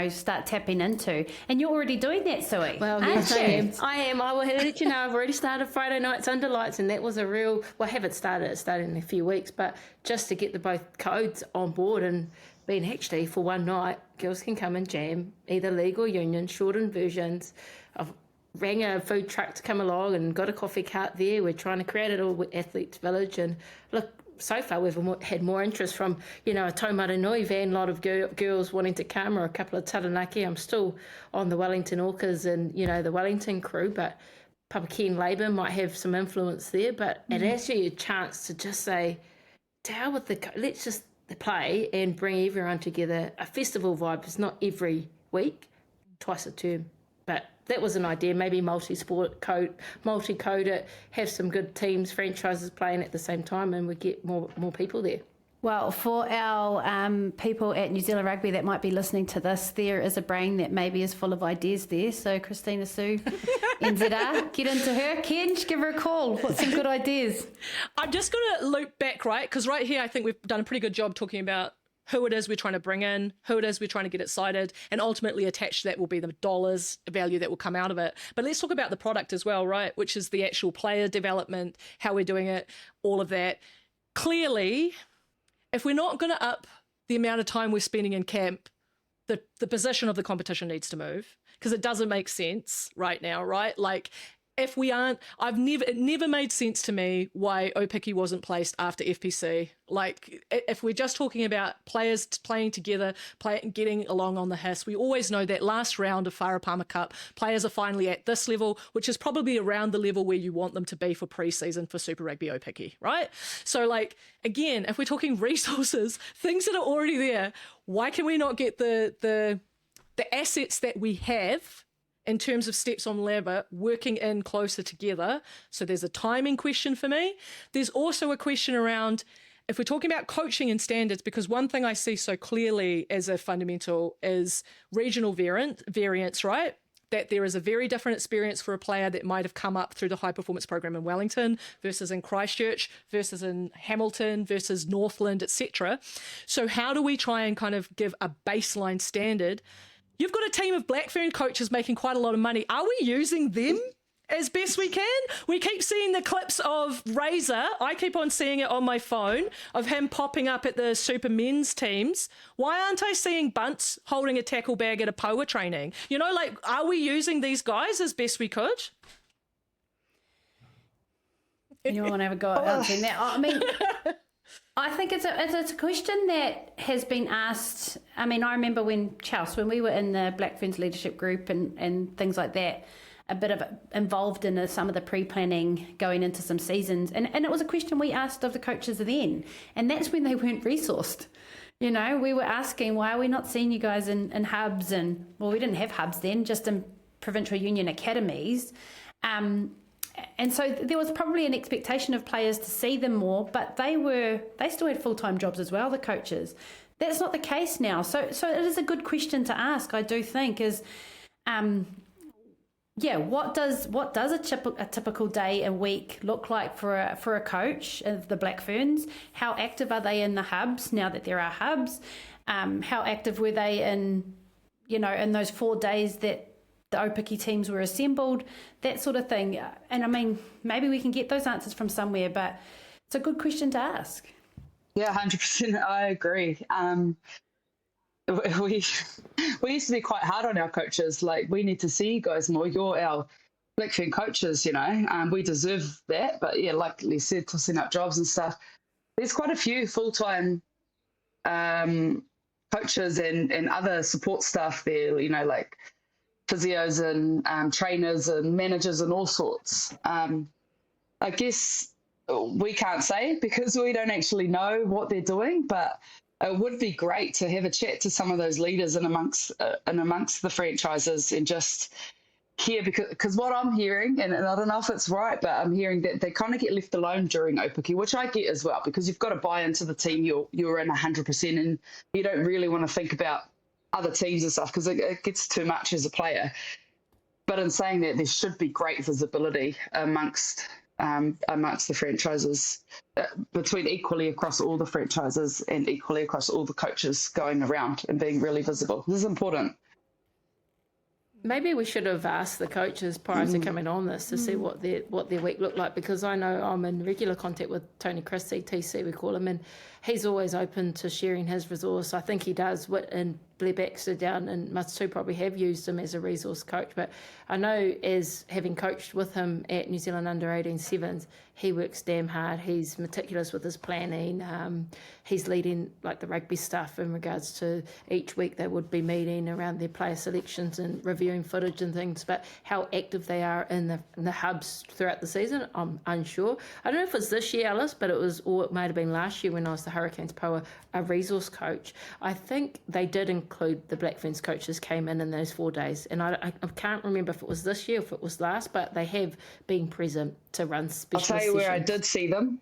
start tapping into. And you're already doing that, Sue. Well, yes, I am. I will let you know, I've already started Friday nights under lights, and that was a real, I haven't started, it started in a few weeks, but just to get the both codes on board and being actually for one night, girls can come and jam, either league or union, shortened versions. I've rang a food truck to come along and got a coffee cart there. We're trying to create it all with Athletes Village, and look, so far we've had more interest from, a Taumaranui van, a lot of girls wanting to come, or a couple of Taranaki. I'm still on the Wellington Orcas and, the Wellington crew, but Papaki and Labour might have some influence there. But it asks you a chance to just say, to hell with let's just play and bring everyone together. A festival vibe is not every week, twice a term. But that was an idea, maybe multi-code it, have some good teams, franchises playing at the same time, and we get more people there. Well, for our people at New Zealand Rugby that might be listening to this, there is a brain that maybe is full of ideas there. So Kristina Sue, NZR, get into her. Kenj, give her a call. What's some good ideas? I'm just going to loop back, right? Because right here, I think we've done a pretty good job talking about who it is we're trying to bring in, who it is we're trying to get excited, and ultimately attached to that will be the dollars value that will come out of it. But let's talk about the product as well, right? Which is the actual player development, how we're doing it, all of that. Clearly, if we're not going to up the amount of time we're spending in camp, the position of the competition needs to move, because it doesn't make sense right now, right? Like, if we aren't, it never made sense to me why Aupiki wasn't placed after FPC. Like, if we're just talking about players playing together, getting along on the HIS, we always know that last round of Wharapama Cup, players are finally at this level, which is probably around the level where you want them to be for pre-season for Super Rugby Aupiki, right? So, like, again, if we're talking resources, things that are already there, why can we not get the assets that we have in terms of steps on ladder, working in closer together? So there's a timing question for me. There's also a question around, if we're talking about coaching and standards, because one thing I see so clearly as a fundamental is regional variance, right? That there is a very different experience for a player that might have come up through the high performance program in Wellington versus in Christchurch versus in Hamilton versus Northland, etc. So how do we try and kind of give a baseline standard? You've got a team of Black Fern coaches making quite a lot of money. Are we using them as best we can? We keep seeing the clips of Razor. I keep on seeing it on my phone of him popping up at the super men's teams. Why aren't I seeing Bunts holding a tackle bag at a POA training? Like, are we using these guys as best we could? Anyone want to have a go at answering that? I mean, I think it's a question that has been asked. I mean, I remember when we were in the Black Ferns leadership group and things like that, a bit of involved in some of the pre-planning going into some seasons. And it was a question we asked of the coaches then. And that's when they weren't resourced. You know, we were asking, why are we not seeing you guys in hubs? And, well, we didn't have hubs then, just in provincial union academies. And so there was probably an expectation of players to see them more, but they still had full-time jobs as well, the coaches. That's not the case now. So it is a good question to ask, I do think, is, what does a typical day and week look like for a coach of the Black Ferns? How active are they in the hubs now that there are hubs? How active were they in those 4 days that the Aupiki teams were assembled, that sort of thing. And I mean, maybe we can get those answers from somewhere, but it's a good question to ask. Yeah, 100%. I agree. We used to be quite hard on our coaches. Like, we need to see you guys more. You're our Black Fern coaches, we deserve that. But yeah, like Lee said, tossing up jobs and stuff. There's quite a few full-time coaches and other support staff there, like physios and trainers and managers and all sorts. I guess we can't say because we don't actually know what they're doing, but it would be great to have a chat to some of those leaders and amongst the franchises and just hear, because what I'm hearing, and I don't know if it's right, but I'm hearing that they kind of get left alone during Aupiki, which I get as well, because you've got to buy into the team you're in 100%, and you don't really want to think about other teams and stuff because it gets too much as a player. But in saying that, there should be great visibility amongst the franchises, between equally across all the franchises and equally across all the coaches going around and being really visible. This is important. Maybe we should have asked the coaches prior to coming on this to see what their week looked like, because I know I'm in regular contact with Tony Christie, TC we call him, and he's always open to sharing his resource. I think he does. Whit and Blair Baxter down and Must2 probably have used him as a resource coach, but I know, as having coached with him at New Zealand Under-18 Sevens, he works damn hard. He's meticulous with his planning. He's leading like the rugby stuff in regards to each week they would be meeting around their player selections and reviewing footage and things. But how active they are in the hubs throughout the season, I'm unsure. I don't know if it's this year, Alice, but it might have been last year when I was the Hurricanes POA, a resource coach. I think they did include the Black Ferns coaches came in those 4 days, and I can't remember if it was this year or if it was last, but they have been present to run special I'll tell you where I sessions. did see them.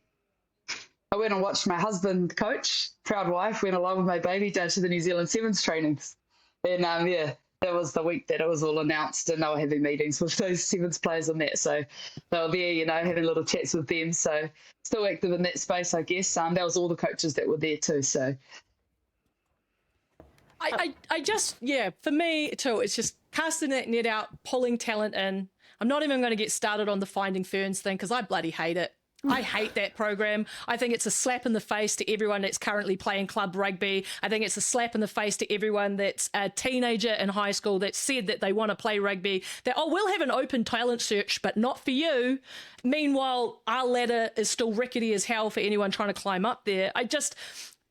I went and watched my husband coach, proud wife, went along with my baby down to the New Zealand Sevens trainings. And that was the week that it was all announced, and they were having meetings with those Sevens players on that. So they were there, having little chats with them. So still active in that space, I guess. That was all the coaches that were there too. So I just, for me too, it's just casting that net out, pulling talent in. I'm not even going to get started on the Finding Ferns thing because I bloody hate it. I hate that program. I think it's a slap in the face to everyone that's currently playing club rugby. I think it's a slap in the face to everyone that's a teenager in high school that said that they want to play rugby. That, we'll have an open talent search, but not for you. Meanwhile, our ladder is still rickety as hell for anyone trying to climb up there.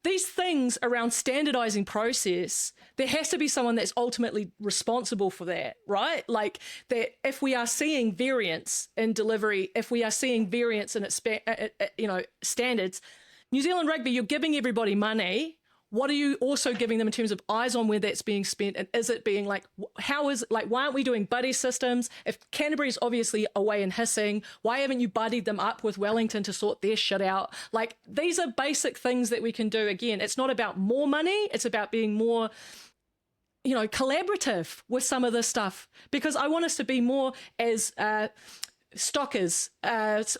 These things around standardizing process, there has to be someone that's ultimately responsible for that, right? Like that, if we are seeing variance in delivery, if we are seeing variance in its, standards, New Zealand Rugby, you're giving everybody money. What are you also giving them in terms of eyes on where that's being spent? And is it being why aren't we doing buddy systems? If Canterbury's obviously away and hissing, why haven't you buddied them up with Wellington to sort their shit out? Like, these are basic things that we can do. Again, it's not about more money. It's about being more, collaborative with some of this stuff, because I want us to be more as, Stockers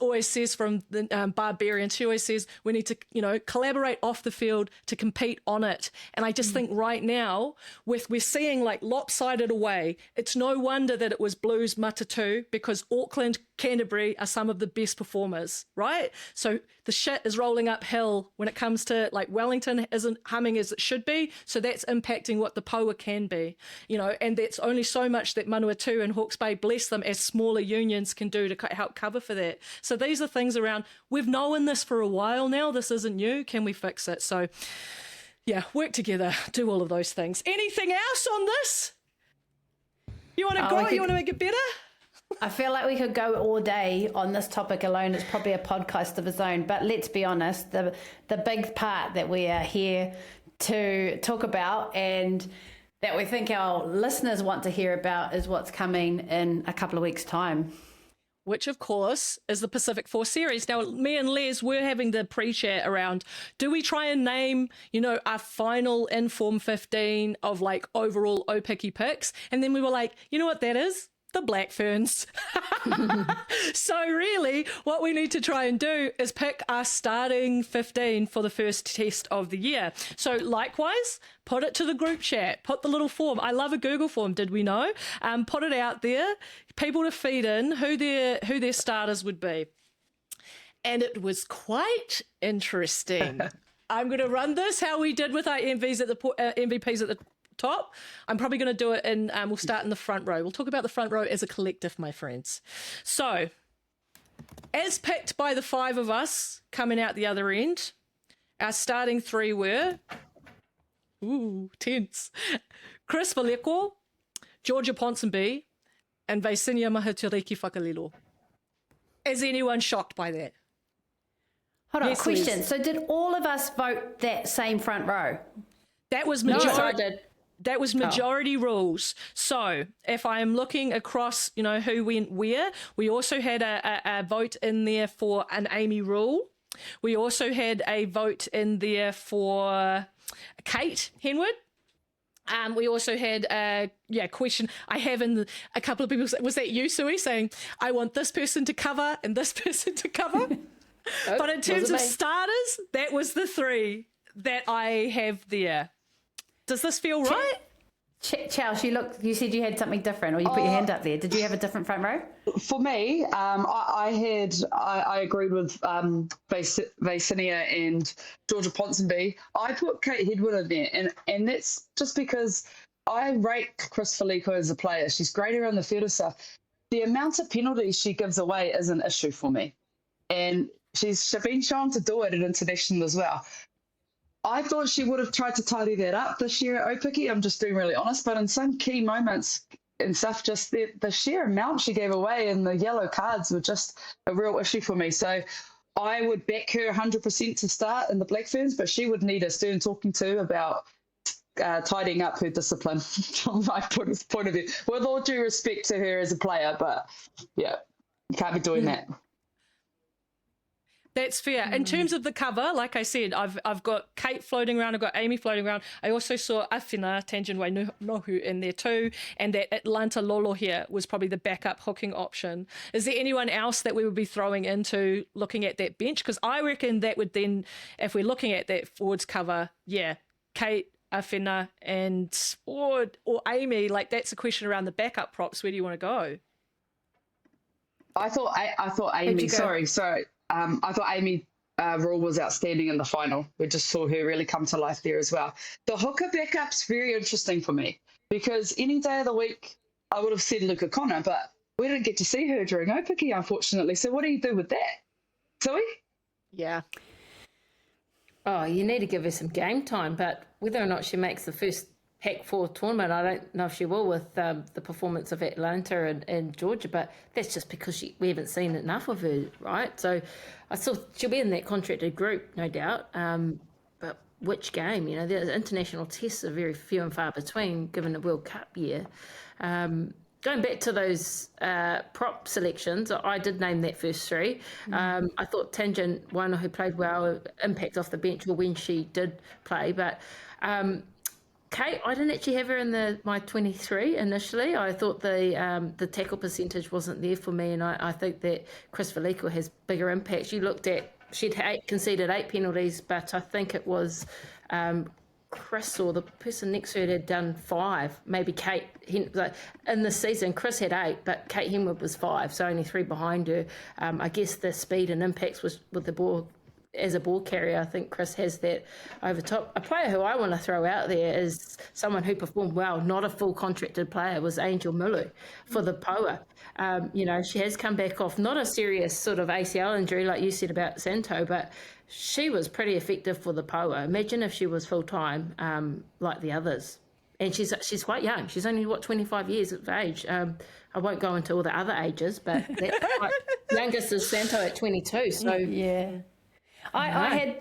always says from the Barbarian, she always says we need to, collaborate off the field to compete on it. And I just think right now, we're seeing like lopsided away. It's no wonder that it was Blues Matatu, because Auckland, Canterbury are some of the best performers, right? So the shit is rolling uphill when it comes to like Wellington isn't humming as it should be. So that's impacting what the POA can be, and that's only so much that Manawatu and Hawke's Bay, bless them, as smaller unions can do do to help cover for that. So these are things around, we've known this for a while now. This isn't new. Can we fix it? So yeah, work together, do all of those things. Anything else on this? You want to go? You want to make it better? I feel like we could go all day on this topic alone. It's probably a podcast of its own. But let's be honest, the big part that we are here to talk about and that we think our listeners want to hear about is what's coming in a couple of weeks' time. Which, of course, is the Pacific Force series. Now, me and Les were having the pre-chat around, do we try and name, our final Inform 15 of, like, overall Aupiki picks? And then we were like, you know what that is? The Black Ferns. So really, what we need to try and do is pick our starting 15 for the first test of the year. So likewise, put it to the group chat, put the little form. I love a Google form, did we know? Put it out there, people to feed in who their starters would be. And it was quite interesting. I'm going to run this how we did with our MVPs at the top. I'm probably going to do it in, we'll start in the front row. We'll talk about the front row as a collective, my friends. So, as picked by the five of us coming out the other end, our starting three were, tense, Chris Valeko, Georgia Ponsonby, and Vaisinia Mahutariki Whakalilo. Is anyone shocked by that? Hold on, Yes, question. Liz. So did all of us vote that same front row? That was No, majority. I did. That was majority rules. So if I am looking across, who went where, we also had a vote in there for an Amy rule. We also had a vote in there for Kate Henwood. We also had a question. I have in a couple of people. Was that you, Sue, saying I want this person to cover and this person to cover? But in terms of starters, that was the three that I have there. Does this feel right? Charles, you said you had something different, or you put your hand up there. Did you have a different front row? For me, I agreed with Vaisinia and Georgia Ponsonby. I put Kate Hedwood in there, and that's just because I rate Chris Valeko as a player. She's great around the field and stuff. The amount of penalties she gives away is an issue for me, and she's been shown to do it at international as well. I thought she would have tried to tidy that up this year at Aupiki. I'm just being really honest, but in some key moments and stuff, just the sheer amount she gave away and the yellow cards were just a real issue for me. So I would back her 100% to start in the Black Ferns, but she would need a stern talking to about tidying up her discipline from my point of view. With all due respect to her as a player, but yeah, you can't be doing that. That's fair. In terms of the cover, like I said, I've got Kate floating around, I've got Amy floating around. I also saw Awhina Tangenwai Nohu in there too, and that Atlanta Lolo here was probably the backup hooking option. Is there anyone else that we would be throwing into looking at that bench? Because I reckon that would then, if we're looking at that forwards cover, Kate, Awhina, and or Amy, like that's a question around the backup props. Where do you want to go? I thought Amy. Sorry. I thought Amy Rule was outstanding in the final. We just saw her really come to life there as well. The hooker backup's very interesting for me because any day of the week I would have said Luca Connor, but we didn't get to see her during Aupiki, unfortunately. So what do you do with that, Zoe? Yeah. Oh, you need to give her some game time, but whether or not she makes the first Pac 4 tournament, I don't know if she will with the performance of Atlanta and Georgia, but that's just because we haven't seen enough of her, right? So I thought she'll be in that contracted group, no doubt. But which game? The international tests are very few and far between given the World Cup year. Going back to those prop selections, I did name that first three. I thought Tangent Waino, who played well, impact off the bench or when she did play, but Kate, I didn't actually have her in my 23 initially. I thought the tackle percentage wasn't there for me, and I think that Chris Valeko has bigger impact. You looked at, she'd conceded 8 penalties, but I think it was Chris or the person next to her had done 5. Maybe Kate, in this season, Chris had 8, but Kate Henwood was 5, so only 3 behind her. I guess the speed and impacts was with the ball as a ball carrier, I think Chris has that over top. A player who I want to throw out there is someone who performed well, not a full contracted player, was Angel Mulu for the Poa. She has come back off not a serious sort of ACL injury like you said about Santo, but she was pretty effective for the Poa. Imagine if she was full time like the others. And she's quite young. She's only 25 years of age. I won't go into all the other ages, but that's quite, youngest is Santo at 22. So yeah. I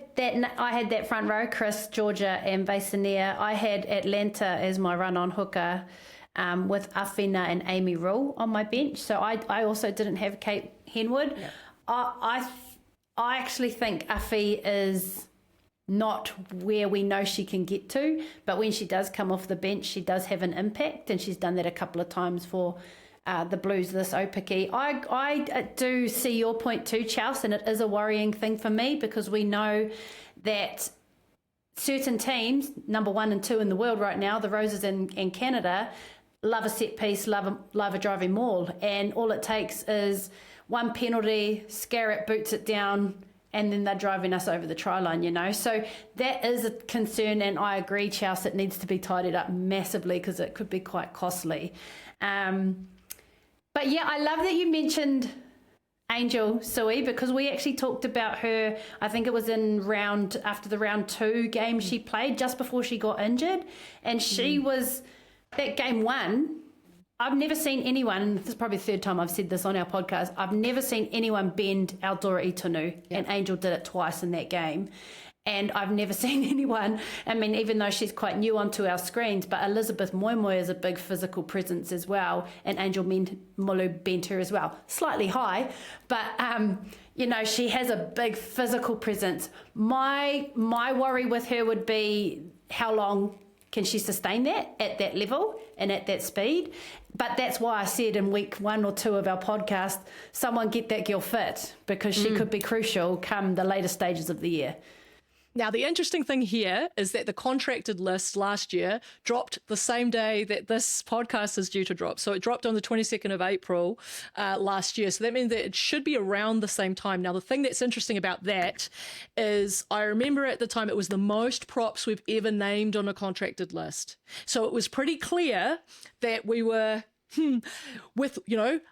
had that front row, Chris, Georgia, and Vaisania. I had Atlanta as my run-on hooker with Awhina and Amy Rule on my bench. So I also didn't have Kate Henwood. Yeah. I actually think Awhi is not where we know she can get to, but when she does come off the bench, she does have an impact, and she's done that a couple of times for the Blues this Aupiki. I do see your point too, Chels, and it is a worrying thing for me because we know that certain teams, number 1 and 2 in the world right now, the Roses and Canada, love a set piece, love a driving maul, and all it takes is one penalty, Scarrett boots it down, and then they're driving us over the try line, So that is a concern, and I agree, Chels, it needs to be tidied up massively because it could be quite costly. But yeah, I love that you mentioned Angel Sue because we actually talked about her, I think it was after the round 2 game she played just before she got injured, and she was, that game 1, I've never seen anyone, and this is probably the third time I've said this on our podcast, I've never seen anyone bend Eldora Itonu, and Angel did it twice in that game. And I've never seen anyone, even though she's quite new onto our screens, but Elizabeth Moimoy is a big physical presence as well, and Angel Mulu bent her as well. Slightly high, but, she has a big physical presence. My worry with her would be how long can she sustain that at that level and at that speed? But that's why I said in week 1 or 2 of our podcast, someone get that girl fit because she could be crucial come the later stages of the year. Now, the interesting thing here is that the contracted list last year dropped the same day that this podcast is due to drop. So it dropped on the 22nd of April last year. So that means that it should be around the same time. Now, the thing that's interesting about that is I remember at the time it was the most props we've ever named on a contracted list. So it was pretty clear that we were with,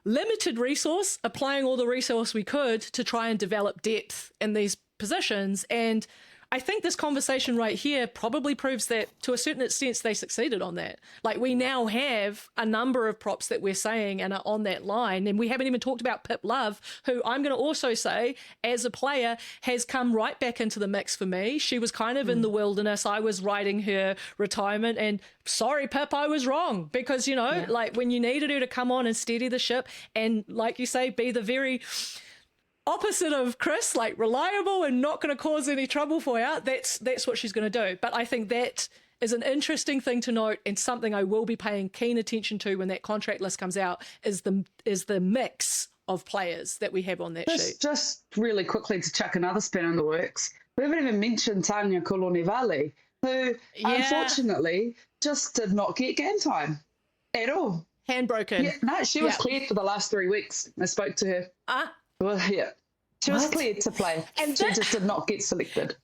limited resource, applying all the resource we could to try and develop depth in these positions. And I think this conversation right here probably proves that to a certain extent they succeeded on that. Like, we now have a number of props that we're saying and are on that line, and we haven't even talked about Pip Love, who I'm going to also say as a player has come right back into the mix for me. She was kind of in the wilderness. I was riding her retirement, and sorry, Pip, I was wrong because, like when you needed her to come on and steady the ship and, like you say, be the very opposite of Chris, like reliable and not going to cause any trouble for you, that's what she's going to do. But I think that is an interesting thing to note, and something I will be paying keen attention to when that contract list comes out is the mix of players that we have on that sheet. Just really quickly to chuck another spin in the works, we haven't even mentioned Tanya Kolonivale, who unfortunately just did not get game time at all. Hand broken. Yeah, no, she was cleared for the last 3 weeks. I spoke to her. Well, yeah. She was cleared to play, and she just did not get selected.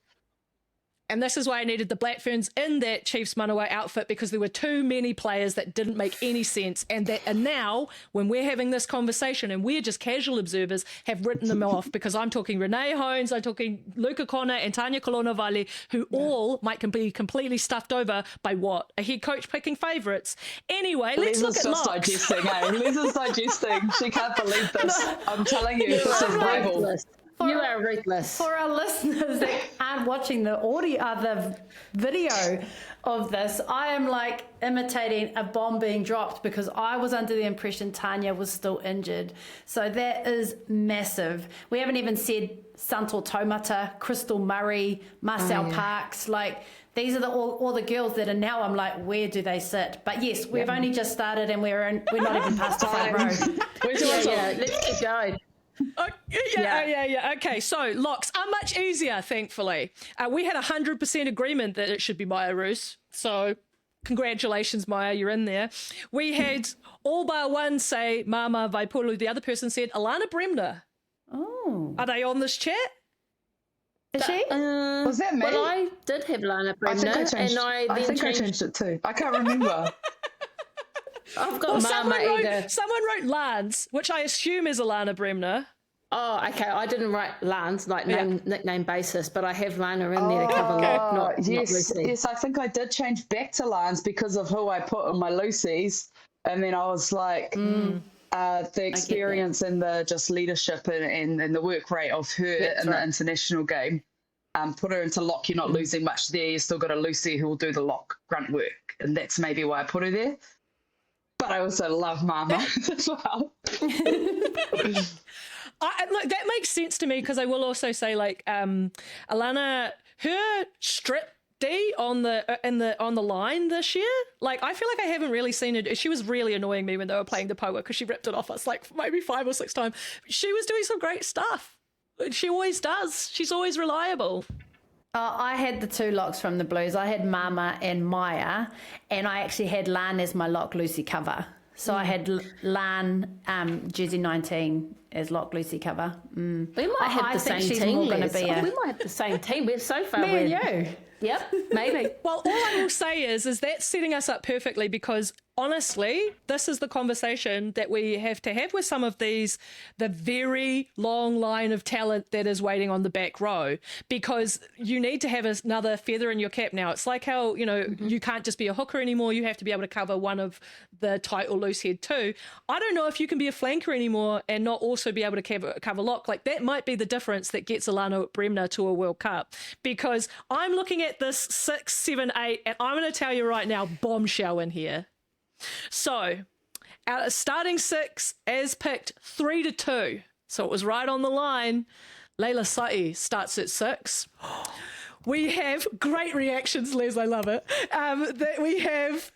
And this is why I needed the Black Ferns in that Chiefs Manawa outfit, because there were too many players that didn't make any sense. And now, when we're having this conversation and we're just casual observers, have written them off, because I'm talking Renee Hones, I'm talking Luka Connor and Tanya Kolonivale, who all might be completely stuffed over by what? A head coach picking favourites. Anyway, let's look at locks. Lisa's digesting. She can't believe this. I'm telling you, this is rival. You are ruthless. For our listeners that aren't watching the video of this, I am like imitating a bomb being dropped because I was under the impression Tanya was still injured. So that is massive. We haven't even said Santor Taumata, Crystal Murray, Marcel Parks. Like, these are all the girls that are now, I'm like, where do they sit? But yes, we've only just started and we're not even past the front row. Let's keep going. Okay, so locks are much easier, thankfully. We had 100% agreement that it should be Maya Roos. So congratulations, Maya, you're in there. We had all bar one say Mama Vaipulu. The other person said Alana Bremner. Oh. Are they on this chat? Is she? Was that me? Well, I did have Lana Bremner, I think I changed it too. I can't remember. I've got Mama either. Someone wrote Lance, which I assume is Alana Bremner. Oh, okay. I didn't write Lance, like nickname basis, but I have Lana in there to cover not Lucy. Yes, I think I did change back to Lance because of who I put on my Lucy's. And then I was like, the experience and the just leadership and the work rate of her in the international game. Put her into lock, you're not losing much there. You still got a Lucy who will do the lock grunt work. And that's maybe why I put her there. But I also love Mama as well. Look, that makes sense to me because I will also say, like, Alana, her strip D on the line this year, like, I feel like I haven't really seen it. She was really annoying me when they were playing the poa because she ripped it off us like maybe 5 or 6 times. She was doing some great stuff. She always does. She's always reliable. I had the 2 locks from the Blues. I had Mama and Maya, and I actually had Lan as my lock Lucy cover. So I had Lan, jersey 19 as lock Lucy cover. We might have the same team. We might have the same team. We're so far. Me and you. Yep, maybe. Well, all I will say is that's setting us up perfectly because honestly, this is the conversation that we have to have with some of these, the very long line of talent that is waiting on the back row, because you need to have another feather in your cap now. It's like how, you can't just be a hooker anymore. You have to be able to cover one of the tight or loose head too. I don't know if you can be a flanker anymore and not also be able to cover lock. Like, that might be the difference that gets Alana Bremner to a World Cup, because I'm looking at this 6, 7, 8, and I'm going to tell you right now, bombshell in here. So, out of starting 6, as picked, 3-2. So it was right on the line. Layla Sa'i starts at 6. We have great reactions, Les. I love it. That we have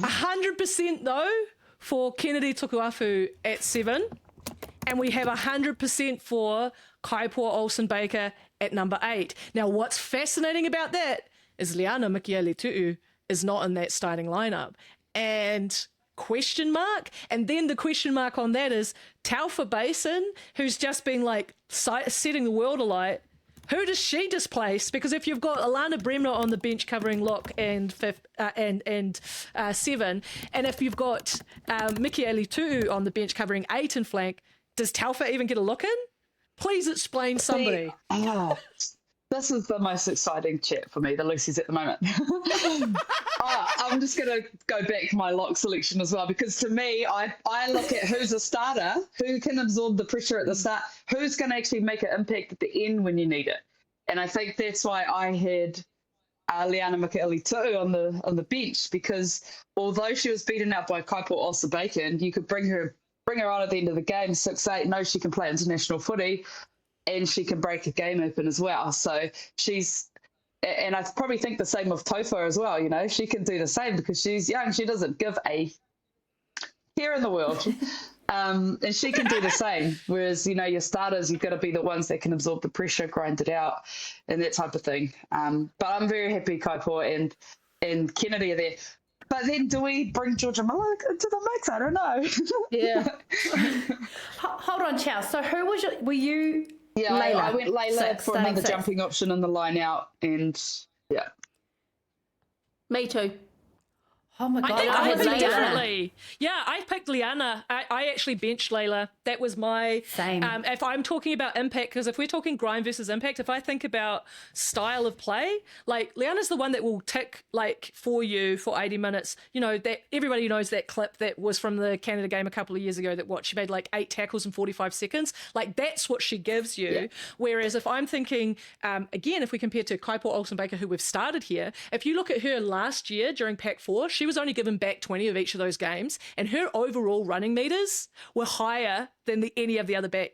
100% though for Kennedy Tukuafu at 7, and we have 100% for Kaipua Olsen-Baker at number 8. Now, what's fascinating about that is Liana Mikiele-Tu'u is not in that starting lineup. And question mark, and then the question mark on that is Taufa Basin, who's just been like setting the world alight. Who does she displace? Because if you've got Alana Bremner on the bench covering lock and 7, and if you've got Mikiele-Tu'u on the bench covering 8 and flank, does Taufa even get a look in? Please explain, somebody. This is the most exciting chat for me, the Lucy's at the moment. I'm just going to go back to my lock selection as well, because to me, I look at who's a starter, who can absorb the pressure at the start, who's going to actually make an impact at the end when you need it. And I think that's why I had Liana Mikiele-Tu'u on the bench, because although she was beaten out by Kaipua Olsen-Baker, you could bring her on at the end of the game, 6'8", know she can play international footy, and she can break a game open as well. So and I probably think the same of Taufa as well, she can do the same because she's young. She doesn't give a care in the world. And she can do the same. Whereas, your starters, you've got to be the ones that can absorb the pressure, grind it out, and that type of thing. But I'm very happy Kaipua and Kennedy are there. But then do we bring Georgia Miller into the mix? I don't know. Yeah. Hold on, Chow. So who were you? Yeah, Layla. I went Layla for another 6. jumping option in the line out, and yeah. Me too. Oh my God. I think I I had picked Liana. differently. Yeah, I picked Liana. I actually benched Layla. That was my... Same. If I'm talking about impact, because if we're talking grind versus impact, if I think about style of play, like, Liana's the one that will tick, like, for you for 80 minutes. That everybody knows that clip that was from the Canada game a couple of years ago that she made like 8 tackles in 45 seconds. Like, that's what she gives you. Yeah. Whereas if I'm thinking, again, if we compare to Kaipua Olsen-Baker, who we've started here, if you look at her last year during Pack 4, she was only given back 20 of each of those games, and her overall running meters were higher than any of the other back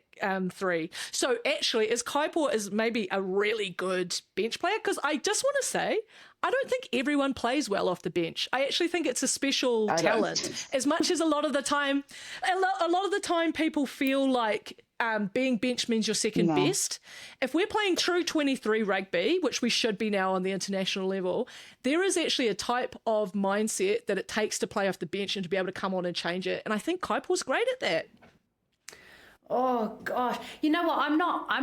3. So actually, Kaipua is maybe a really good bench player, because I just want to say, I don't think everyone plays well off the bench. I actually think it's a special talent. As much as a lot of the time people feel like being benched means you're second best. If we're playing true 23 rugby, which we should be now on the international level, there is actually a type of mindset that it takes to play off the bench and to be able to come on and change it. And I think Kaipua's great at that. Oh gosh, you know what? I'm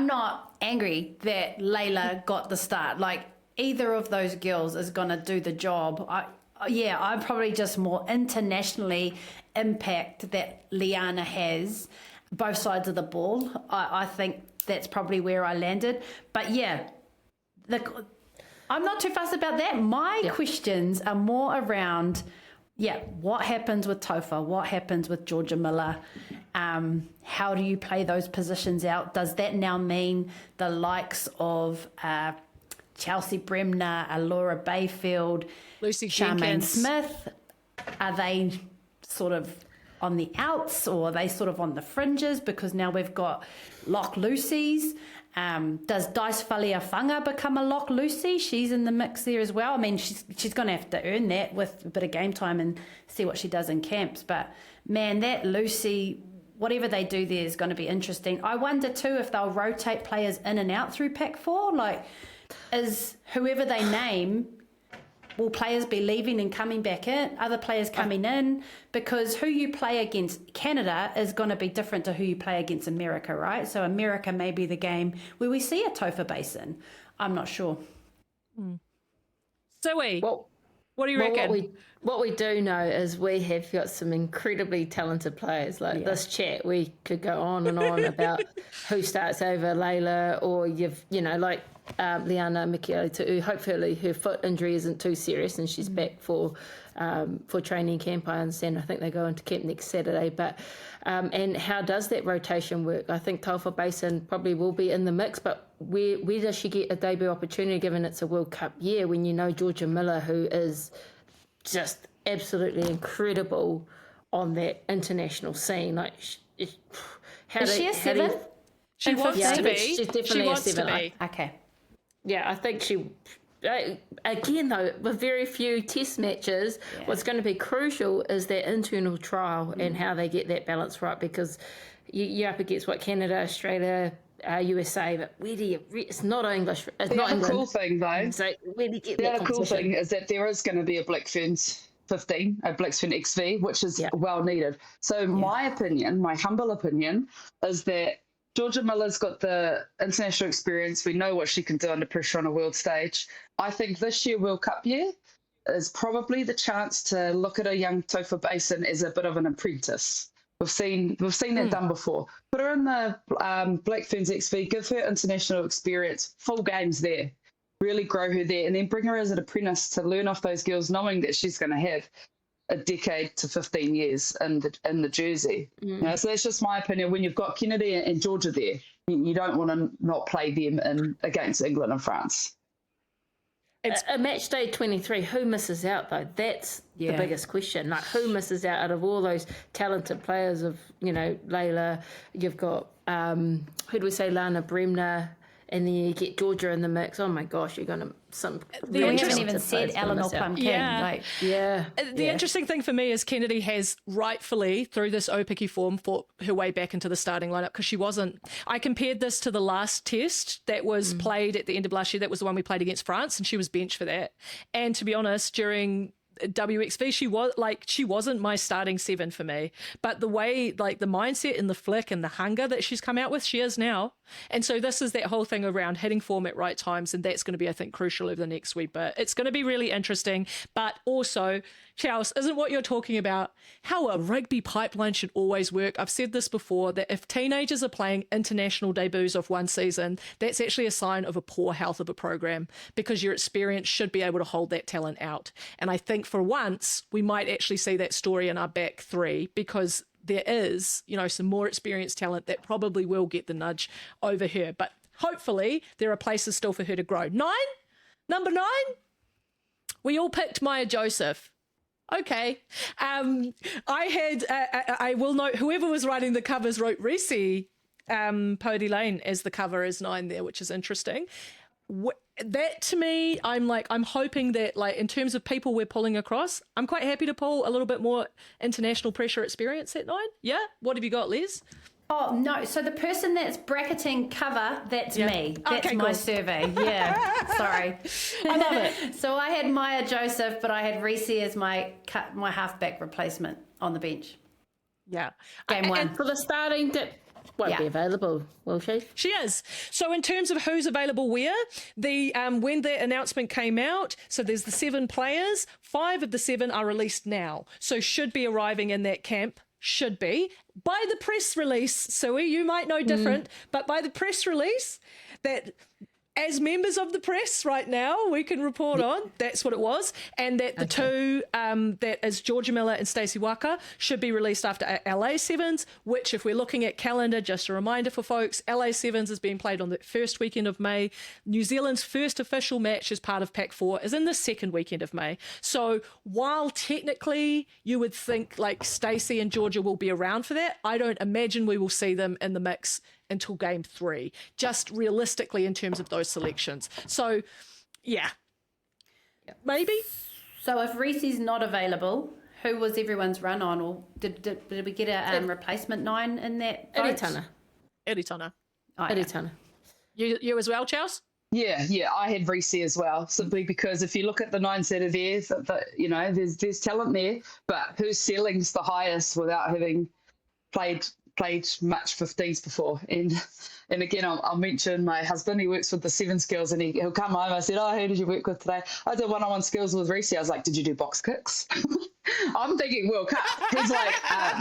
not angry that Layla got the start. Like either of those girls is gonna do the job. I'm probably just more internationally impact that Liana has, both sides of the ball. I think that's probably where I landed. But yeah, I'm not too fussed about that. My questions are more around, what happens with Taylah? What happens with Georgia Miller? How do you play those positions out? Does that now mean the likes of Chelsea Bremner, Laura Bayfield, Lucy Charmaine Jenkins. Smith, are they sort of on the outs or are they sort of on the fringes? Because now we've got Lock Lucy's. Does Dice Faliafanga become a Lock Lucy? She's in the mix there as well. I mean, she's going to have to earn that with a bit of game time and see what she does in camps. But man, that Lucy, whatever they do there is going to be interesting. I wonder too if they'll rotate players in and out through Pack 4. Like, is whoever they name, will players be leaving and coming back in? Other players coming in? Because who you play against Canada is going to be different to who you play against America, right? So America may be the game where we see a Taylah Basin. I'm not sure. Zoe, Well, what do you reckon? What we do know is we have got some incredibly talented players. Like this chat, we could go on and on about who starts over Layla, or Liana Mikiele, hopefully her foot injury isn't too serious and she's back for training camp. I understand. I think they go into camp next Saturday. But and how does that rotation work? I think Taylah Basin probably will be in the mix, but where does she get a debut opportunity given it's a World Cup year when you know Georgia Miller, who is just absolutely incredible on that international scene? Like, Is she a 7? She wants to be. She's definitely She wants a 7. to be. Okay. I think she. Again, though, with very few test matches, what's going to be crucial is their internal trial and how they get that balance right, because you're up against Canada, Australia, USA, but where do you? It's not English. It's not England. The cool thing, though. So where do you get The that other cool competition? thing is that there is going to be a Black Ferns 15, a Black Fern XV, which is well needed. So my opinion, my humble opinion, is that Georgia Miller's got the international experience. We know what she can do under pressure on a world stage. I think this year World Cup year is probably the chance to look at a young Taylah Basin as a bit of an apprentice. We've seen that done before. Put her in the Black Ferns XV, give her international experience, full games there, really grow her there, and then bring her as an apprentice to learn off those girls, knowing that she's going to have a decade to 15 years in the jersey. You know, so that's just my opinion. When you've got Kennedy and Georgia there, you don't want to not play them against England and France. A match day 23, who misses out though? That's the biggest question. Like, who misses out of all those talented players of, Layla, you've got, who do we say, Lana Bremner, and then you get Georgia in the mix. Oh my gosh, you're going to We haven't even said Eleanor Plum-King. The interesting thing for me is Kennedy has rightfully, through this Aupiki form, fought her way back into the starting lineup, because she wasn't. I compared this to the last test that was played at the end of last year. That was the one we played against France, and she was benched for that. And to be honest, during WXV, she wasn't my starting 7 for me, but the way, like, the mindset and the flick and the hunger that she's come out with, she is now. And so this is that whole thing around hitting form at right times, and that's going to be, I think, crucial over the next week. But it's going to be really interesting. But also, Charles, isn't what you're talking about how a rugby pipeline should always work? I've said this before, that if teenagers are playing international debuts of one season, that's actually a sign of a poor health of a program, because your experience should be able to hold that talent out. And I think for once, we might actually see that story in our back 3, because there is, some more experienced talent that probably will get the nudge over her. But hopefully there are places still for her to grow. 9? Number 9? We all picked Maya Joseph. Okay. I will note, whoever was writing the covers wrote Reese Pody Lane as the cover as 9 there, which is interesting. That to me, I'm hoping that, like, in terms of people we're pulling across, I'm quite happy to pull a little bit more international pressure experience at 9. Yeah? What have you got, Liz? Oh, no. So the person that's bracketing cover, that's me. That's Okay, my cool. survey. Yeah. Sorry. I love it. So I had Maya Joseph, but I had Reese as my halfback replacement on the bench. Yeah. Game 1. for the starting Won't be available, will she? She is. So in terms of who's available where, the when the announcement came out, so there's the 7 players, 5 of the 7 are released now. So should be arriving in that camp, should be. By the press release, Sue, you might know different, but by the press release, that as members of the press right now, we can report on, that's what it was, and that the two, that is Georgia Miller and Stacey Waka, should be released after LA Sevens, which if we're looking at calendar, just a reminder for folks, LA Sevens is being played on the first weekend of May. New Zealand's first official match as part of Pac 4 is in the second weekend of May. So while technically you would think like Stacey and Georgia will be around for that, I don't imagine we will see them in the mix until game 3, just realistically in terms of those selections. So, yeah, maybe. So if Reese's not available, who was everyone's run on, or did we get a replacement 9 in that vote? Eddie Tunner. Oh, Eddie yeah. Tunner. You as well, Charles? Yeah, I had Reese as well, simply because if you look at the 9 that are there, you know, there's talent there, but whose ceiling's the highest without having played much 15s before? And again, I'll mention my husband. He works with the 7s girls, and he'll come home. I said, "Oh, who did you work with today?" I did one-on-one skills with Reese. I was like, "Did you do box kicks?" I'm thinking World Cup. He's like,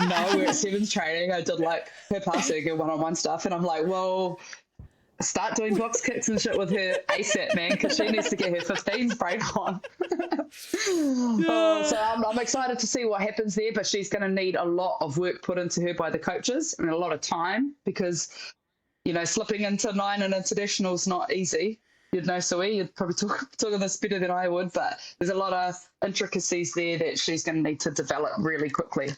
"No, we're at 7s training. I did like her passing and one-on-one stuff." And I'm like, "Well, start doing box kicks and shit with her ASAP, man, because she needs to get her 15s break on." So I'm excited to see what happens there, but she's going to need a lot of work put into her by the coaches and a lot of time, because, you know, slipping into 9 and international is not easy. You'd know, Sue, you'd probably talk on this better than I would, but there's a lot of intricacies there that she's going to need to develop really quickly.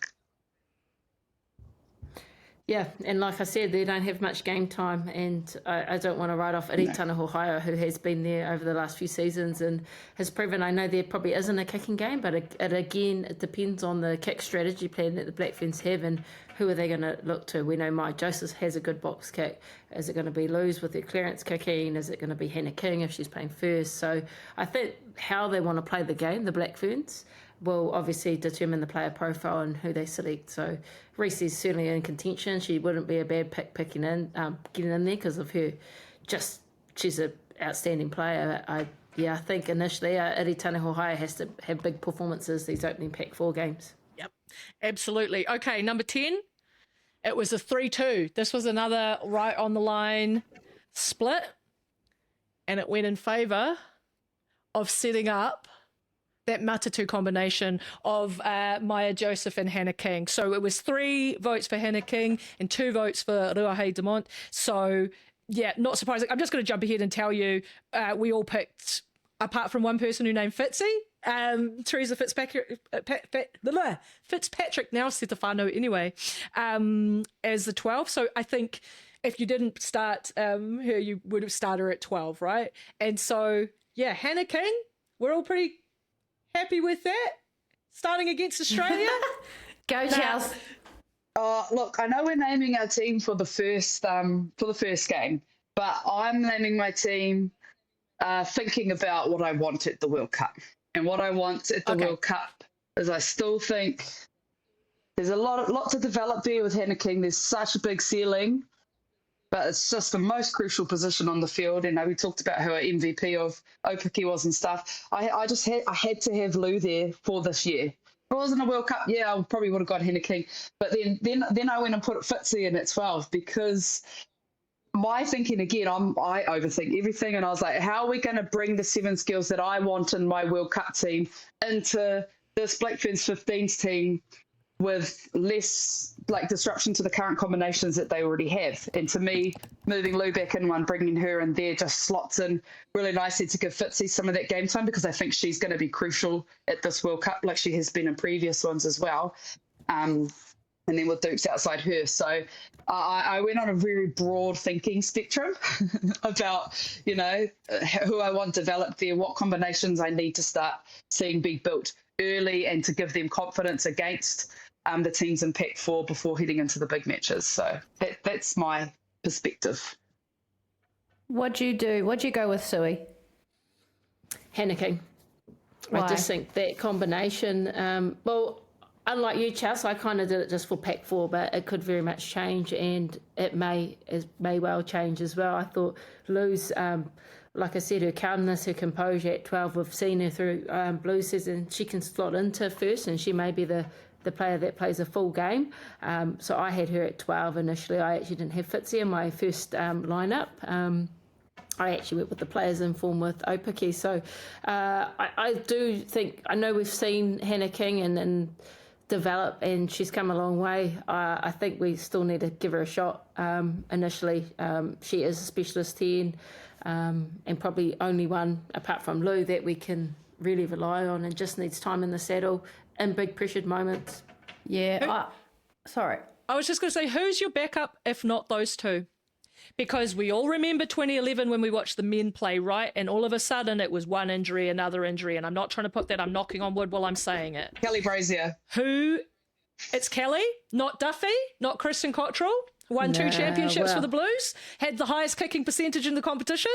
Yeah, and like I said, they don't have much game time, and I don't want to write off Iri Tanahohaia, who has been there over the last few seasons and has proven. I know there probably isn't a kicking game, but it depends on the kick strategy plan that the Black Ferns have and who are they going to look to. We know Maya Joseph has a good box kick. Is it going to be Luz with her clearance kicking? Is it going to be Hannah King if she's playing first? So I think how they want to play the game, the Black Ferns, will obviously determine the player profile and who they select. So Reese is certainly in contention. She wouldn't be a bad pick getting in there because of her. She's an outstanding player. I think initially Iri Tanahohaia has to have big performances these opening Pac 4 games. Yep, absolutely. Okay, number 10. It was a 3-2. This was another right on the line split, and it went in favour of setting up that Matatu combination of Maya Joseph and Hannah King. So it was 3 votes for Hannah King and 2 votes for Ruahei Demont. So, yeah, not surprising. I'm just going to jump ahead and tell you we all picked, apart from one person who named Fitzy, Teresa Fitzpatrick, now Stefano anyway, as the 12. So I think if you didn't start her, you would have started her at 12, right? And so, yeah, Hannah King, we're all pretty happy with that, starting against Australia. Go, Charles. Look, I know we're naming our team for the first game, but I'm naming my team thinking about what I want at the World Cup. And what I want at the World Cup is, I still think there's a lot to develop there with Hannah King. There's such a big ceiling, but it's just the most crucial position on the field. And we talked about who our MVP of Aupiki was and stuff. I had to have Lou there for this year. If it wasn't a World Cup, yeah, I probably would have got Hannah King. But then I went and put Fitzy in at 12, because my thinking, again, I overthink everything, and I was like, how are we going to bring the 7 skills that I want in my World Cup team into this Black Ferns 15s team with less disruption to the current combinations that they already have? And to me, moving Lou back in one, bringing her in there just slots in really nicely to give Fitzy some of that game time, because I think she's going to be crucial at this World Cup, like she has been in previous ones as well. And then with Dukes outside her. So I went on a very broad thinking spectrum about, you know, who I want developed there, what combinations I need to start seeing be built early, and to give them confidence against the teams in Pac 4 before heading into the big matches. So that's my perspective. What'd you do? What'd you go with, Sue? Hannah King. Why? I just think that combination, unlike you, Chas, I kind of did it just for pack 4, but it could very much change, and it may well change as well. I thought Lou's, like I said, her calmness, her composure at 12, we've seen her through Blue season, she can slot into first, and she may be the player that plays a full game. So I had her at 12 initially. I actually didn't have Fitzy in my first lineup. I actually went with the players in form with Aupiki. So I do think, I know we've seen Hannah King and develop, and she's come a long way. I think we still need to give her a shot initially. She is a specialist 10, and probably only one, apart from Lou, that we can really rely on, and just needs time in the saddle in big pressured moments. Yeah. Sorry. I was just going to say, who's your backup if not those two? Because we all remember 2011 when we watched the men play, right? And all of a sudden it was one injury, another injury. And I'm not trying to put that, I'm knocking on wood while I'm saying it. Kelly Brazier. Who? It's Kelly, not Duffy, not Kristen Cottrell. Won 2 championships for the Blues. Had the highest kicking percentage in the competition.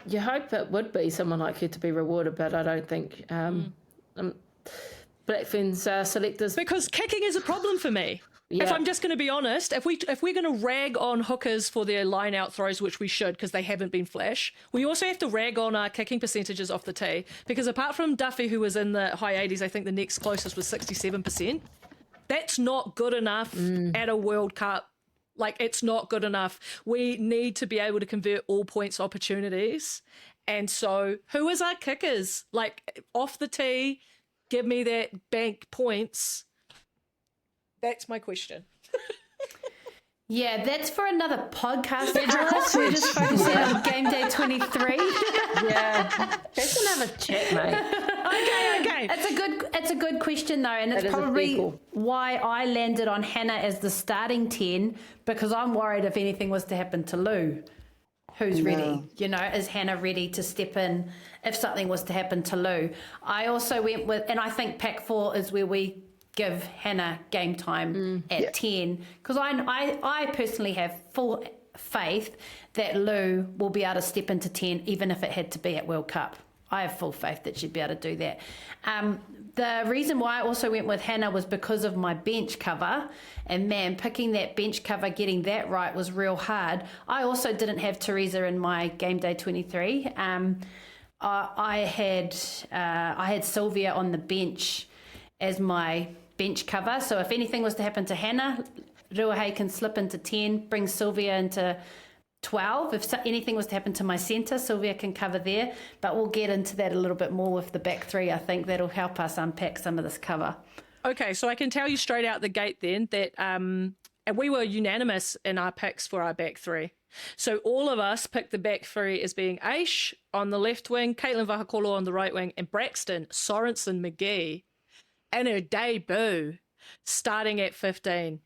You hope it would be someone like her to be rewarded, but I don't think Black Ferns selectors. Because kicking is a problem for me. Yeah. If I'm just going to be honest, if we're going to rag on hookers for their line-out throws, which we should because they haven't been flash, we also have to rag on our kicking percentages off the tee. Because apart from Duffy, who was in the high 80s, I think the next closest was 67%. That's not good enough at a World Cup. Like, it's not good enough. We need to be able to convert all points opportunities. And so who is our kickers? Like, off the tee, give me that bank points. That's my question. Yeah, that's for another podcast. We're just focusing on game day 23. Yeah, that's another chat, mate. Okay. It's a good question though, and it's probably why I landed on Hannah as the starting 10, because I'm worried if anything was to happen to Lou, who's ready. You know, is Hannah ready to step in if something was to happen to Lou? I also went with, and I think pack 4 is where we give Hannah game time at 10, because I personally have full faith that Lou will be able to step into 10 even if it had to be at World Cup. I have full faith that she'd be able to do that. The reason why I also went with Hannah was because of my bench cover, and man, picking that bench cover, getting that right was real hard. I also didn't have Teresa in my game day 23. I had Sylvia on the bench as my bench cover, so if anything was to happen to Hannah, Ruahei can slip into 10, bring Sylvia into 12. If anything was to happen to my centre, Sylvia can cover there, but we'll get into that a little bit more with the back 3. I think that'll help us unpack some of this cover. Okay, so I can tell you straight out the gate then that and we were unanimous in our picks for our back 3. So all of us picked the back 3 as being Aish on the left wing, Caitlin Vahakolo on the right wing, and Braxton Sorensen McGee in her debut starting at 15,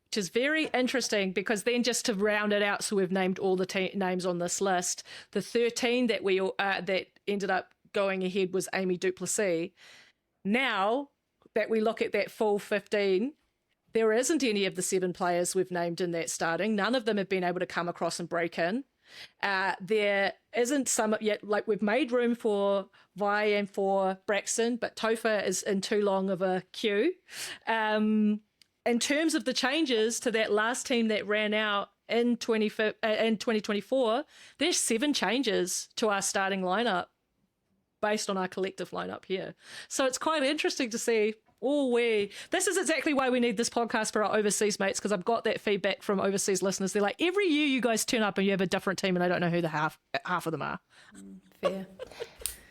which is very interesting, because then just to round it out, so we've named all the names on this list, the 13 that we that ended up going ahead was Amy Duplessis. Now that we look at that full 15, there isn't any of the 7 players we've named in that starting. None of them have been able to come across and break in. There isn't some yet, like we've made room for Vi and for Braxton, but Topher is in too long of a queue. In terms of the changes to that last team that ran out in 2024, there's 7 changes to our starting lineup based on our collective lineup here. So it's quite interesting to see. This is exactly why we need this podcast for our overseas mates, because I've got that feedback from overseas listeners. They're like, every year you guys turn up and you have a different team, and I don't know who the half of them are. Fair.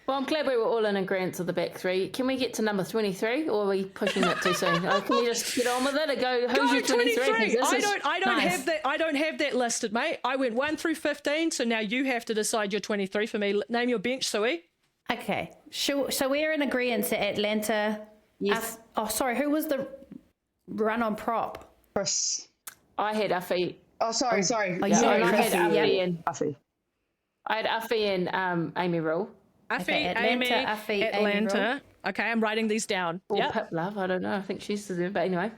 Well, I'm glad we were all in agreement to the back 3. Can we get to number 23, or are we pushing it too soon? Can we just get on with it and go, who's your 23? I don't have that listed, mate. I went 1 through 15, so now you have to decide your 23 for me. Name your bench, Suey. Okay. So we're in agreement to Atlanta. Yes. Who was the run on prop? Chris. I had Uffy. Oh, sorry. I had Uffy. I had Uffy and Amy Rule. Atlanta. Okay, I'm writing these down. Or Pip Love, I don't know. I think she's the but anyway.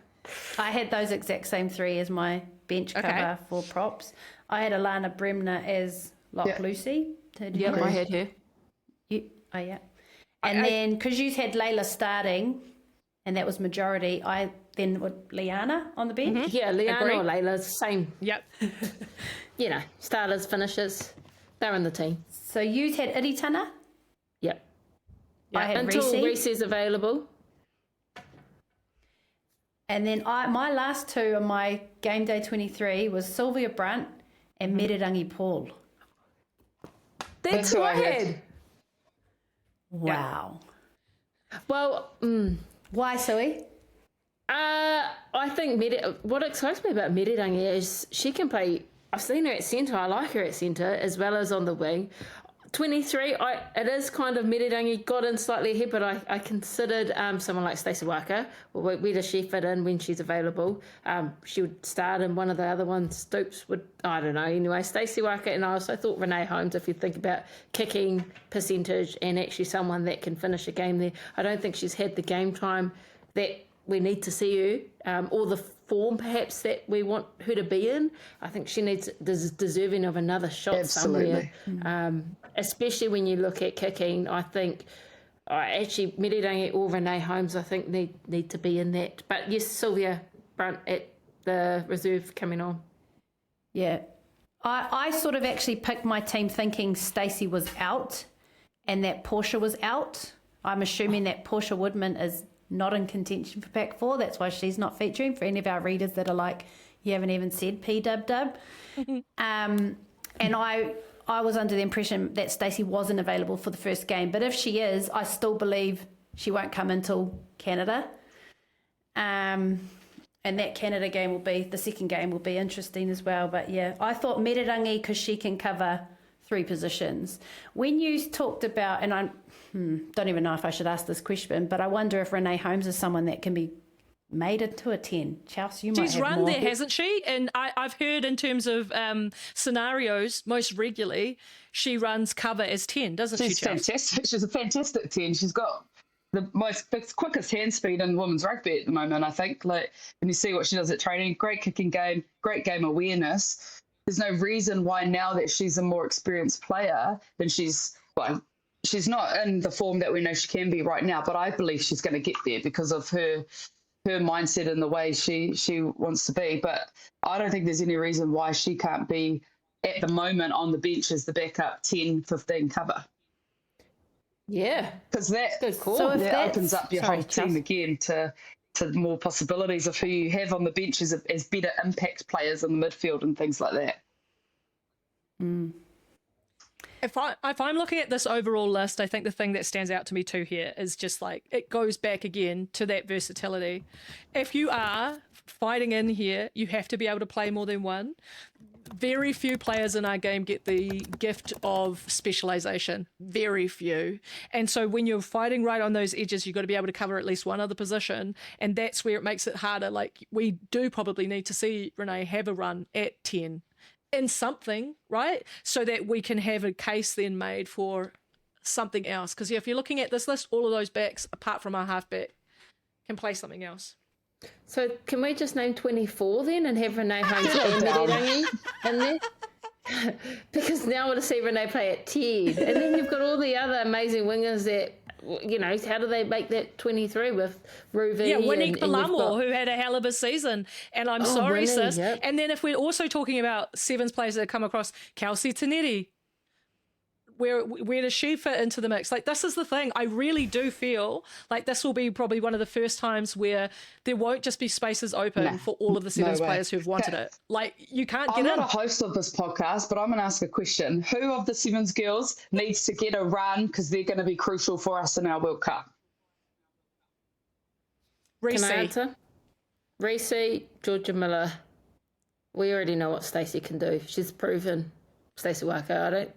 I had those exact same 3 as my bench cover for props. I had Alana Bremner as Lock Lucy. Yep, I had her. Yeah. And then, because you had Layla starting, and that was majority. I then would Liana on the bench. Yeah, Liana Agree. or Layla, same. Yep. You know, starters, finishers, they're in the team. So you had Iritana. Yep. I had Until Reece. Reece is available. And then my last two on my game day 23 was Sylvia Brunt and Merirangi Paul. That's who I had. Wow. Well, Why, Sui? I think what excites me about Merirangi is she can play. I've seen her at centre. I like her at centre as well as on the wing. 23, it is kind of Merirangi got in slightly ahead, but I considered someone like Stacey Walker. Well, where does she fit in when she's available? She would start, and one of the other ones, Stoops, would, I don't know. Anyway, Stacey Walker, and I also thought Renee Holmes, if you think about kicking percentage and actually someone that can finish a game there. I don't think she's had the game time that we need to see her, or the form perhaps that we want her to be in. I think she needs deserving of another shot somewhere. Especially when you look at kicking, I think actually Merirangi or Renee Holmes, I think need to be in that. But yes, Sylvia Brunt at the reserve coming on. Yeah. I sort of actually picked my team thinking Stacey was out and that Portia was out. I'm assuming that Portia Woodman is not in contention for pack 4. That's why she's not featuring, for any of our readers that are like, you haven't even said P-dub-dub. And I was under the impression that Stacey wasn't available for the first game. But if she is, I still believe she won't come until Canada. And that Canada game will be, the second game will be interesting as well. But yeah, I thought Merirangi, because she can cover 3 positions. When you talked about, and I don't even know if I should ask this question, but I wonder if Renee Holmes is someone that can be made into a 10. Chelsea, you might She's have run more. there, hasn't she? And I've heard in terms of scenarios, most regularly, she runs cover as 10, doesn't she, She's Chelsea? fantastic. She's a fantastic 10. She's got the quickest hand speed in women's rugby at the moment, I think. Like, when you see what she does at training, great kicking game, great game awareness. There's no reason why now that she's a more experienced player than she's not in the form that we know she can be right now, but I believe she's going to get there because of her mindset and the way she wants to be. But I don't think there's any reason why she can't be at the moment on the bench as the backup 10, 15 cover. Yeah. Because that, Good call. So if that that's- opens up your sorry, whole team Chelsea. again to more possibilities of who you have on the bench as better impact players in the midfield and things like that. If I'm looking at this overall list, I think the thing that stands out to me too here is just like, it goes back again to that versatility. If you are fighting in here, you have to be able to play more than one. Very few players in our game get the gift of specialization. Very few. And so when you're fighting right on those edges, you've got to be able to cover at least one other position. And that's where it makes it harder. Like, we do probably need to see Renee have a run at 10 in something, right? So that we can have a case then made for something else. Because if you're looking at this list, all of those backs, apart from our halfback, can play something else. So can we just name 24 then and have Renee Holmes and Merirangi in there? Because now I want to see Renee play at 10. And then you've got all the other amazing wingers that, you know, how do they make that 23 with Ruvi? Yeah, Winnie and you've got- Palamo, who had a hell of a season. And I'm sorry, Winnie, sis. yep. And then if we're also talking about Sevens players that come across, Kelsey Tanetti, where does she fit into the mix? Like, this is the thing. I really do feel like this will be probably one of the first times where there won't just be spaces open for all of the Sevens way. players who've wanted it. Like, you can't I'm get not in. a host of this podcast, but I'm going to ask a question. Who of the Sevens girls needs to get a run because they're going to be crucial for us in our World Cup? Reece. Can I answer? Reece, Georgia Miller. We already know what Stacey can do. She's proven. Stacey Walker, I don't.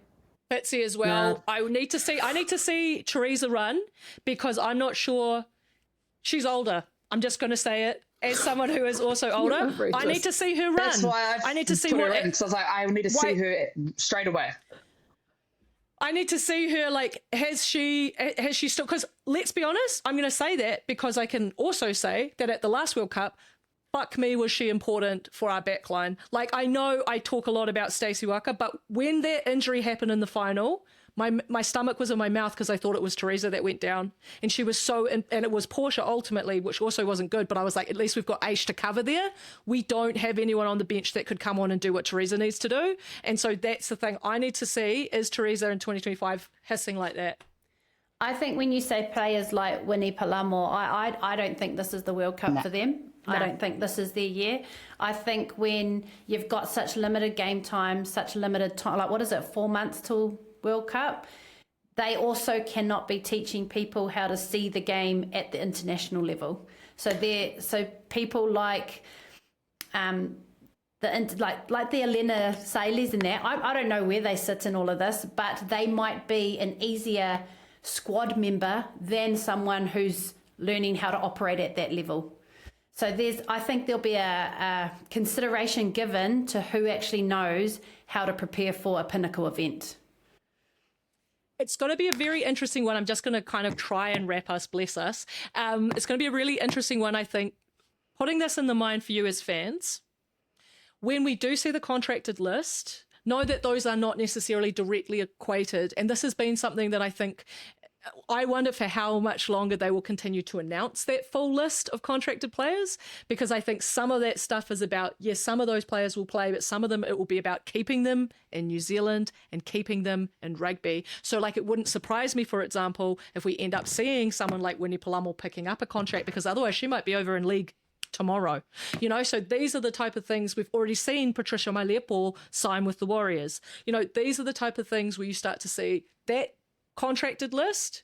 Bitsy as well. No. I need to see Teresa run because I'm not sure. She's older. I'm just going to say it. As someone who is also older, I need to see her run. That's why I need to see put her what. in, because I was like, I need to see her straight away. I need to see her, like, has she still, because let's be honest, I'm going to say that because I can also say that at the last World Cup, fuck me, was she important for our backline. Like, I know I talk a lot about Stacey Walker, but when that injury happened in the final, my stomach was in my mouth because I thought it was Teresa that went down. And she was and it was Portia ultimately, which also wasn't good. But I was like, at least we've got Aish to cover there. We don't have anyone on the bench that could come on and do what Teresa needs to do. And so that's the thing I need to see, is Teresa in 2025 hissing like that. I think when you say players like Winnie Palamo, I don't think this is the World Cup for them. No. I don't think this is their year. I think when you've got such limited game time, such limited time, like what is it, 4 months till World Cup, they also cannot be teaching people how to see the game at the international level. So people like the Elena Sailes and that, I don't know where they sit in all of this, but they might be an easier squad member than someone who's learning how to operate at that level. So I think there'll be a consideration given to who actually knows how to prepare for a pinnacle event. It's going to be a very interesting one. I'm just going to kind of try and wrap us, bless us. It's going to be a really interesting one, I think. Putting this in the mind for you as fans, when we do see the contracted list, know that those are not necessarily directly equated. And this has been something that I wonder for how much longer they will continue to announce that full list of contracted players, because I think some of that stuff is about, yes, some of those players will play, but some of them, it will be about keeping them in New Zealand and keeping them in rugby. So like, it wouldn't surprise me, for example, if we end up seeing someone like Winnie Palamo picking up a contract, because otherwise she might be over in league tomorrow, so these are the type of things we've already seen. Patricia Mailepo sign with the Warriors. These are the type of things where you start to see that contracted list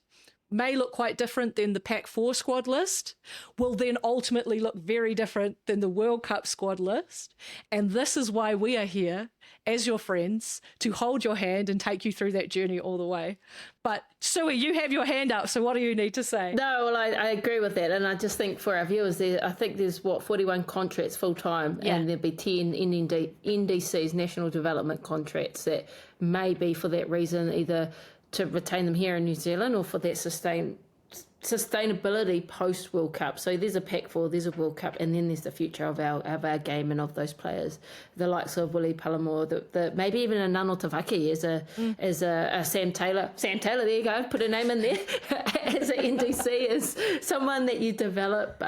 may look quite different than the Pac 4 squad list, will then ultimately look very different than the World Cup squad list. And this is why we are here as your friends, to hold your hand and take you through that journey all the way. But Sue, you have your hand up, so what do you need to say? No, well, I agree with that. And I just think for our viewers, I think there's 41 contracts full-time, and there'll be 10 NDCs, National Development contracts, that may be for that reason, either to retain them here in New Zealand or for that sustainability post World Cup. So there's a Pac 4, there's a World Cup, and then there's the future of our game and of those players, the likes of Willie Palamo, the maybe even a Nano Tavaki as a Sam Taylor. There you go, put a name in there. As an NDC, is someone that you develop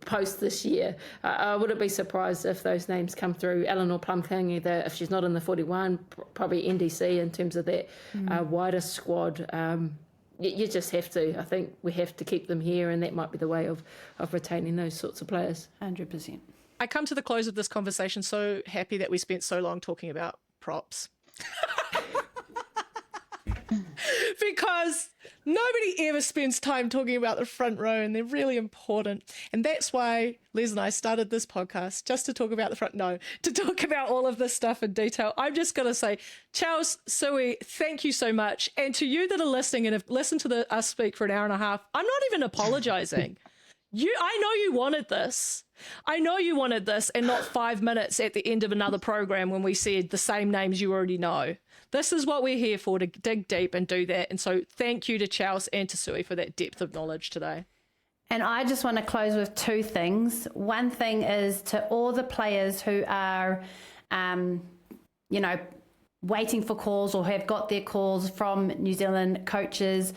post this year. I wouldn't be surprised if those names come through. Eleanor Plumking, either if she's not in the 41, probably NDC in terms of that wider squad. You just have to. I think we have to keep them here, and that might be the way of retaining those sorts of players. 100%. I come to the close of this conversation so happy that we spent so long talking about props. Because nobody ever spends time talking about the front row, and they're really important. And that's why Liz and I started this podcast, just to talk about the front. No, to talk about all of this stuff in detail. I'm just going to say, Charles, Sue, thank you so much. And to you that are listening and have listened to us speak for an hour and a half, I'm not even apologizing. I know you wanted this. I know you wanted this, and not 5 minutes at the end of another program when we said the same names you already know. This is what we're here for, to dig deep and do that. And so thank you to Charles and to Sue for that depth of knowledge today. And I just want to close with two things. One thing is to all the players who are, waiting for calls or have got their calls from New Zealand coaches,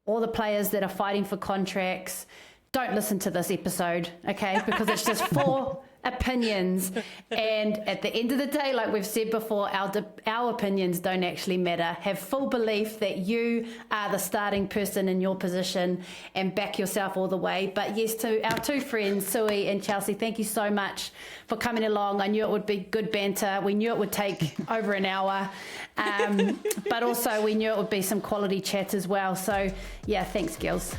all the players that are fighting for contracts, don't listen to this episode, okay? Because it's just four opinions. And at the end of the day, like we've said before, our opinions don't actually matter. Have full belief that you are the starting person in your position and back yourself all the way. But yes, to our two friends, Sue and Chelsea, thank you so much for coming along. I knew it would be good banter. We knew it would take over an hour. But also we knew it would be some quality chat as well. So yeah, thanks, girls.